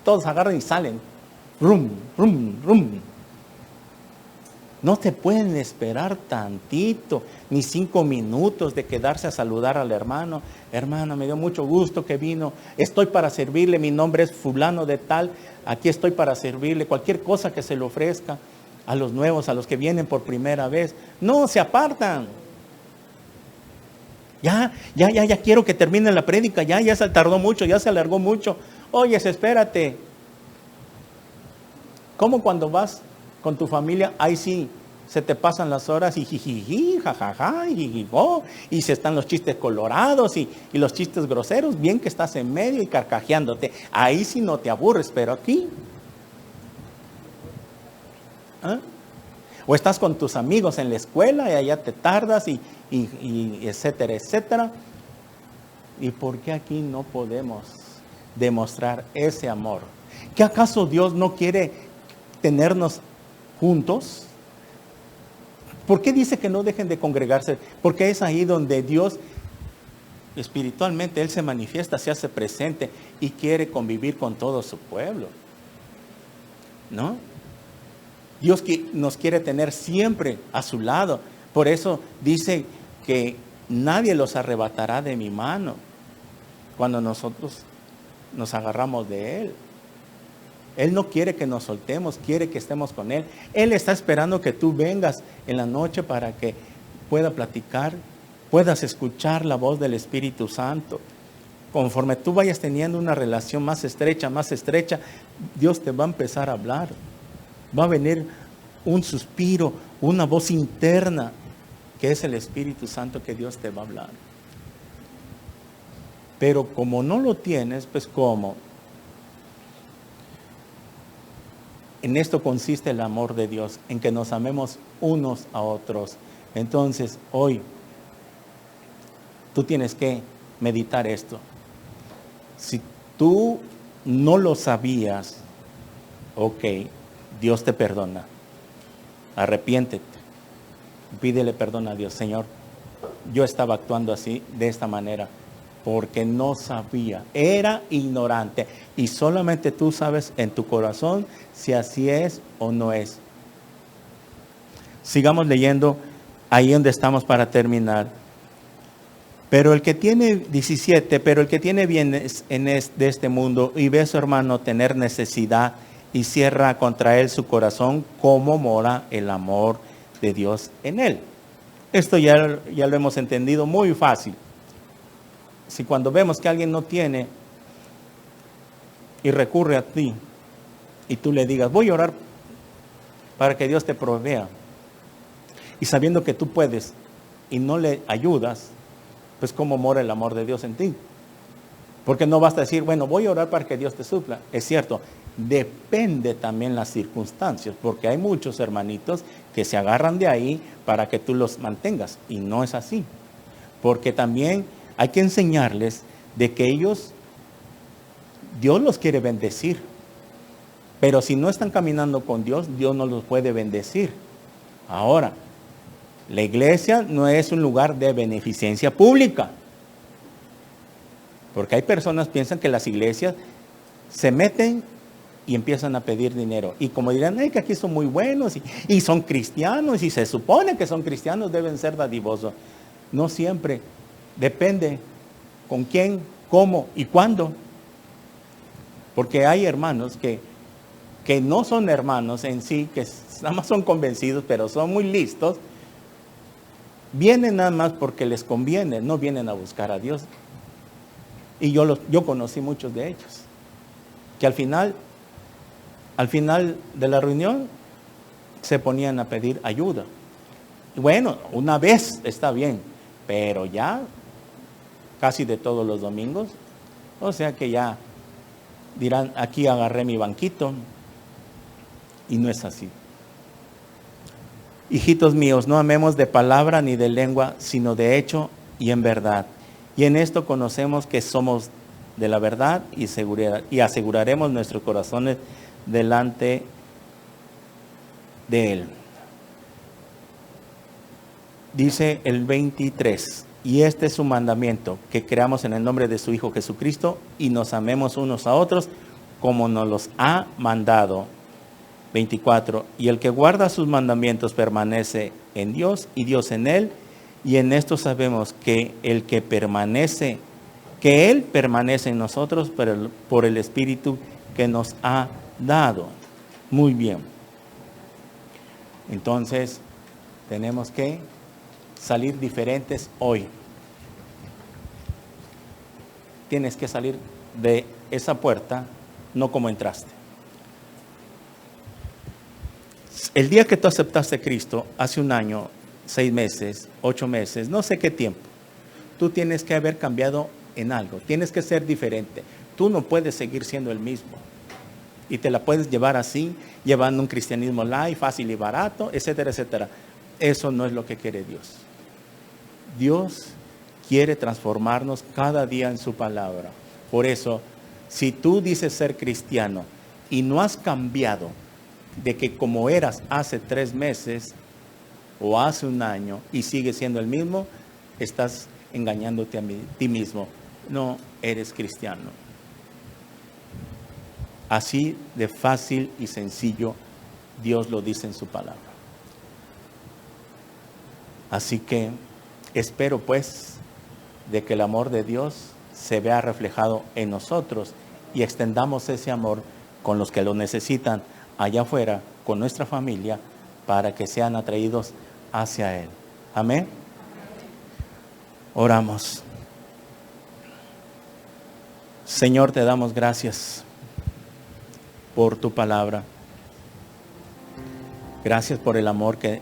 Todos agarran y salen. Rum, rum, rum. No te pueden esperar tantito, ni 5 minutos de quedarse a saludar al hermano. Hermana, me dio mucho gusto que vino. Estoy para servirle, mi nombre es fulano de tal. Aquí estoy para servirle. Cualquier cosa que se le ofrezca a los nuevos, a los que vienen por primera vez. No, se apartan. Ya quiero que termine la prédica. Ya se tardó mucho, ya se alargó mucho. Oye, espérate. ¿Cómo cuando vas con tu familia, ahí sí, se te pasan las horas y jijiji, jajaja, y se están los chistes colorados y los chistes groseros, bien que estás en medio y carcajeándote, ahí sí no te aburres, pero aquí, ¿ah? O estás con tus amigos en la escuela y allá te tardas y etcétera, etcétera. ¿Y por qué aquí no podemos demostrar ese amor? ¿Qué acaso Dios no quiere tenernos juntos? ¿Por qué dice que no dejen de congregarse? Porque es ahí donde Dios espiritualmente Él se manifiesta, se hace presente y quiere convivir con todo su pueblo, ¿no? Dios nos quiere tener siempre a su lado. Por eso dice que nadie los arrebatará de mi mano cuando nosotros nos agarramos de Él. Él no quiere que nos soltemos, quiere que estemos con Él. Él está esperando que tú vengas en la noche para que pueda platicar, puedas escuchar la voz del Espíritu Santo. Conforme tú vayas teniendo una relación más estrecha, Dios te va a empezar a hablar. Va a venir un suspiro, una voz interna, que es el Espíritu Santo que Dios te va a hablar. Pero como no lo tienes, pues ¿cómo? En esto consiste el amor de Dios, en que nos amemos unos a otros. Entonces, hoy, tú tienes que meditar esto. Si tú no lo sabías, ok, Dios te perdona. Arrepiéntete. Pídele perdón a Dios. Señor, yo estaba actuando así, de esta manera, porque no sabía, era ignorante. Y solamente tú sabes en tu corazón si así es o no es. Sigamos leyendo ahí donde estamos para terminar. Pero el que tiene 17, pero el que tiene bienes de este mundo y ve a su hermano tener necesidad y cierra contra él su corazón, ¿cómo mora el amor de Dios en él? Esto ya lo hemos entendido muy fácil. Si cuando vemos que alguien no tiene y recurre a ti y tú le digas, voy a orar para que Dios te provea, y sabiendo que tú puedes y no le ayudas, pues ¿cómo mora el amor de Dios en ti? Porque no basta decir, bueno, voy a orar para que Dios te supla. Es cierto, depende también las circunstancias, porque hay muchos hermanitos que se agarran de ahí para que tú los mantengas, y no es así. Porque también hay que enseñarles de que Dios los quiere bendecir, pero si no están caminando con Dios, Dios no los puede bendecir. Ahora, la iglesia no es un lugar de beneficencia pública, porque hay personas que piensan que las iglesias se meten y empiezan a pedir dinero. Y como dirán, que aquí son muy buenos y son cristianos y se supone que son cristianos, deben ser dadivosos. No siempre, depende con quién, cómo y cuándo. Porque hay hermanos que no son hermanos en sí, que nada más son convencidos, pero son muy listos. Vienen nada más porque les conviene, no vienen a buscar a Dios. Y yo conocí muchos de ellos, que al final de la reunión se ponían a pedir ayuda. Y bueno, una vez está bien, pero ya casi de todos los domingos, o sea que ya dirán, aquí agarré mi banquito, y no es así. Hijitos míos, no amemos de palabra ni de lengua, sino de hecho y en verdad. Y en esto conocemos que somos de la verdad y aseguraremos nuestros corazones delante de Él. Dice el 23, y este es su mandamiento, que creamos en el nombre de su Hijo Jesucristo y nos amemos unos a otros como nos los ha mandado. 24, y el que guarda sus mandamientos permanece en Dios y Dios en él, y en esto sabemos que Él permanece en nosotros por el Espíritu que nos ha dado. Muy bien. Entonces, tenemos que salir diferentes hoy. Tienes que salir de esa puerta, no como entraste. El día que tú aceptaste a Cristo, hace un año, 6 meses, 8 meses, no sé qué tiempo, tú tienes que haber cambiado en algo, tienes que ser diferente. Tú no puedes seguir siendo el mismo. Y te la puedes llevar así, llevando un cristianismo light, fácil y barato, etcétera, etcétera. Eso no es lo que quiere Dios. Dios quiere transformarnos cada día en su palabra. Por eso, si tú dices ser cristiano y no has cambiado de que como eras hace 3 meses o hace un año y sigues siendo el mismo, estás engañándote a ti mismo. No eres cristiano. Así de fácil y sencillo Dios lo dice en su palabra. Así que espero pues de que el amor de Dios se vea reflejado en nosotros y extendamos ese amor con los que lo necesitan allá afuera, con nuestra familia, para que sean atraídos hacia Él. Amén. Oramos. Señor, te damos gracias por tu palabra. Gracias por el amor que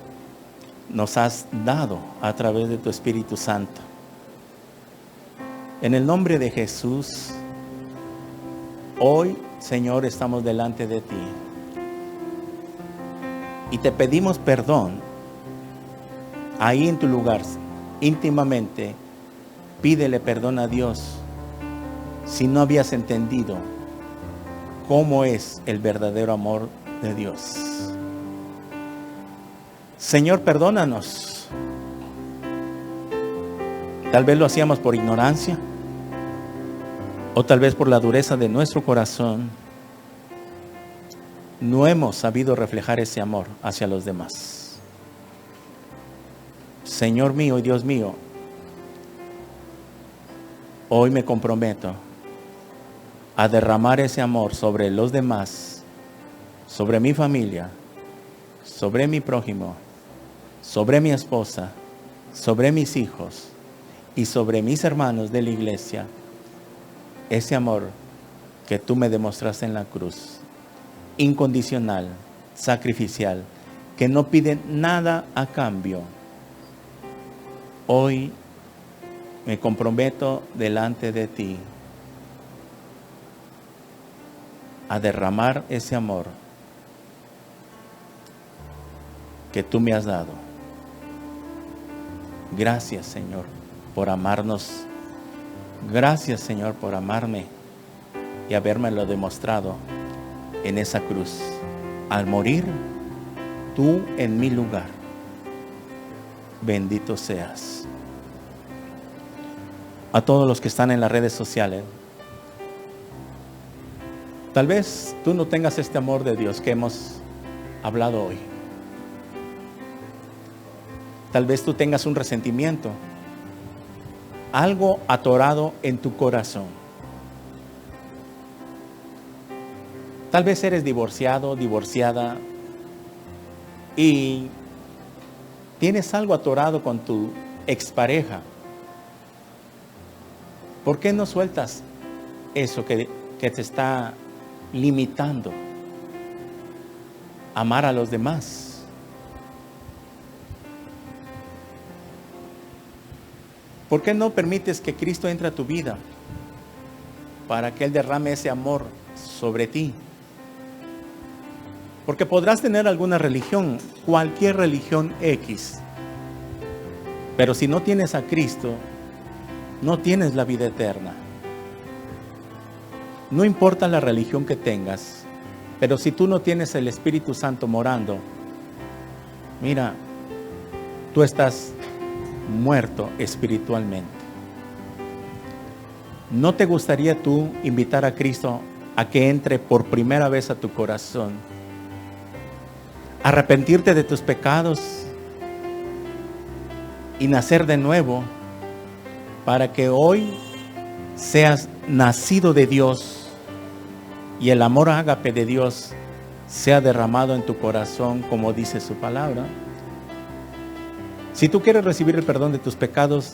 nos has dado a través de tu Espíritu Santo. En el nombre de Jesús, hoy, Señor, estamos delante de ti. Y te pedimos perdón. Ahí en tu lugar, íntimamente, pídele perdón a Dios si no habías entendido cómo es el verdadero amor de Dios. Señor, perdónanos. Tal vez lo hacíamos por ignorancia, o tal vez por la dureza de nuestro corazón. No hemos sabido reflejar ese amor hacia los demás. Señor mío y Dios mío, hoy me comprometo a derramar ese amor sobre los demás, sobre mi familia, sobre mi prójimo, sobre mi esposa, sobre mis hijos y sobre mis hermanos de la iglesia. Ese amor que tú me demostraste en la cruz, incondicional, sacrificial, que no pide nada a cambio. Hoy me comprometo delante de ti a derramar ese amor que tú me has dado. Gracias, Señor, por amarnos. Gracias, Señor, por amarme y habérmelo demostrado en esa cruz. Al morir, tú en mi lugar. Bendito seas. A todos los que están en las redes sociales, Tal vez tú no tengas este amor de Dios que hemos hablado hoy. Tal vez tú tengas un resentimiento, algo atorado en tu corazón. Tal vez eres divorciado, divorciada y tienes algo atorado con tu expareja. ¿Por qué no sueltas eso que te está limitando a amar a los demás? ¿Por qué no permites que Cristo entre a tu vida para que Él derrame ese amor sobre ti? Porque podrás tener alguna religión, cualquier religión X, pero si no tienes a Cristo, no tienes la vida eterna. No importa la religión que tengas, pero si tú no tienes el Espíritu Santo morando, mira, tú estás muerto espiritualmente. ¿No te gustaría tú invitar a Cristo a que entre por primera vez a tu corazón? Arrepentirte de tus pecados y nacer de nuevo para que hoy seas nacido de Dios y el amor ágape de Dios sea derramado en tu corazón, como dice su palabra. Si tú quieres recibir el perdón de tus pecados,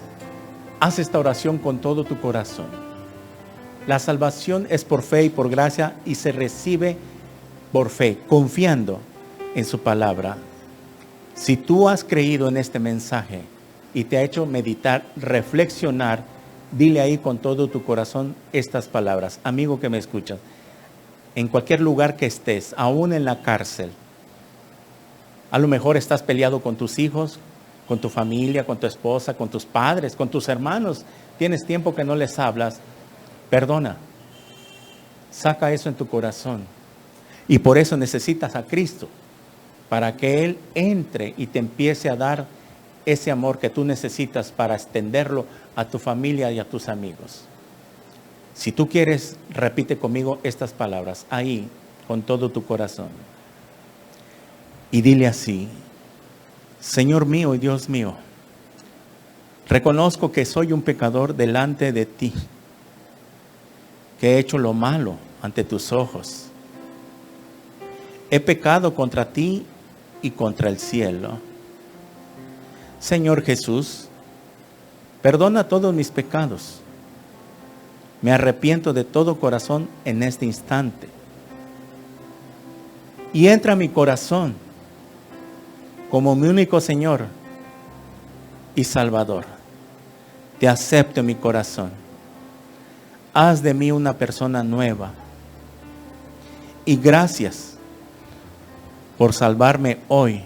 haz esta oración con todo tu corazón. La salvación es por fe y por gracia y se recibe por fe, confiando en su palabra. Si tú has creído en este mensaje y te ha hecho meditar, reflexionar, dile ahí con todo tu corazón estas palabras. Amigo que me escuchas, en cualquier lugar que estés, aún en la cárcel, a lo mejor estás peleado con tus hijos, con tu familia, con tu esposa, con tus padres, con tus hermanos. Tienes tiempo que no les hablas. Perdona. Saca eso en tu corazón. Y por eso necesitas a Cristo, para que Él entre y te empiece a dar ese amor que tú necesitas para extenderlo a tu familia y a tus amigos. Si tú quieres, repite conmigo estas palabras, ahí, con todo tu corazón. Y dile así: Señor mío y Dios mío, reconozco que soy un pecador delante de ti, que he hecho lo malo ante tus ojos. He pecado contra ti y contra el cielo. Señor Jesús, perdona todos mis pecados. Me arrepiento de todo corazón en este instante. Y entra a mi corazón como mi único Señor y Salvador. Te acepto en mi corazón. Haz de mí una persona nueva. Y gracias por salvarme hoy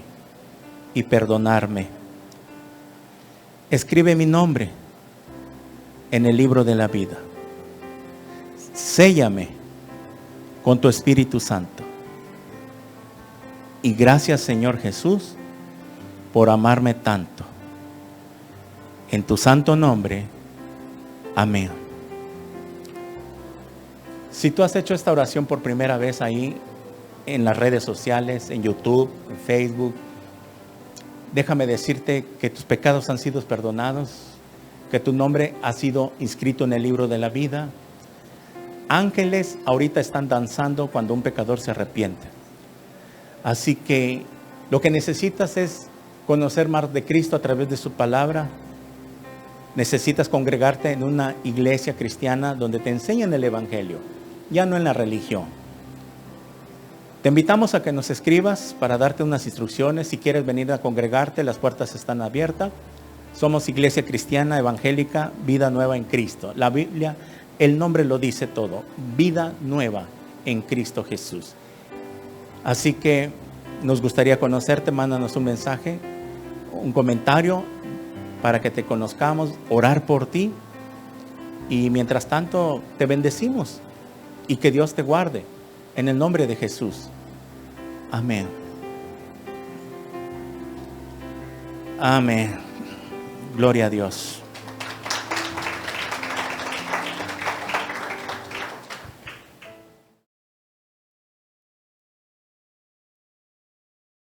y perdonarme. Escribe mi nombre en el libro de la vida. Séllame con tu Espíritu Santo. Y gracias, Señor Jesús, por amarme tanto. En tu santo nombre, amén. Si tú has hecho esta oración por primera vez ahí en las redes sociales, en YouTube, en Facebook, déjame decirte que tus pecados han sido perdonados, que tu nombre ha sido inscrito en el libro de la vida. Ángeles ahorita están danzando cuando un pecador se arrepiente. Así que lo que necesitas es conocer más de Cristo a través de su palabra. Necesitas congregarte en una iglesia cristiana donde te enseñen el Evangelio, ya no en la religión. Te invitamos a que nos escribas para darte unas instrucciones. Si quieres venir a congregarte, las puertas están abiertas. Somos Iglesia Cristiana Evangélica Vida Nueva en Cristo. La Biblia, el nombre lo dice todo. Vida nueva en Cristo Jesús. Así que nos gustaría conocerte. Mándanos un mensaje, un comentario para que te conozcamos, orar por ti. Y mientras tanto, te bendecimos y que Dios te guarde. En el nombre de Jesús. Amén. Amén. Gloria a Dios.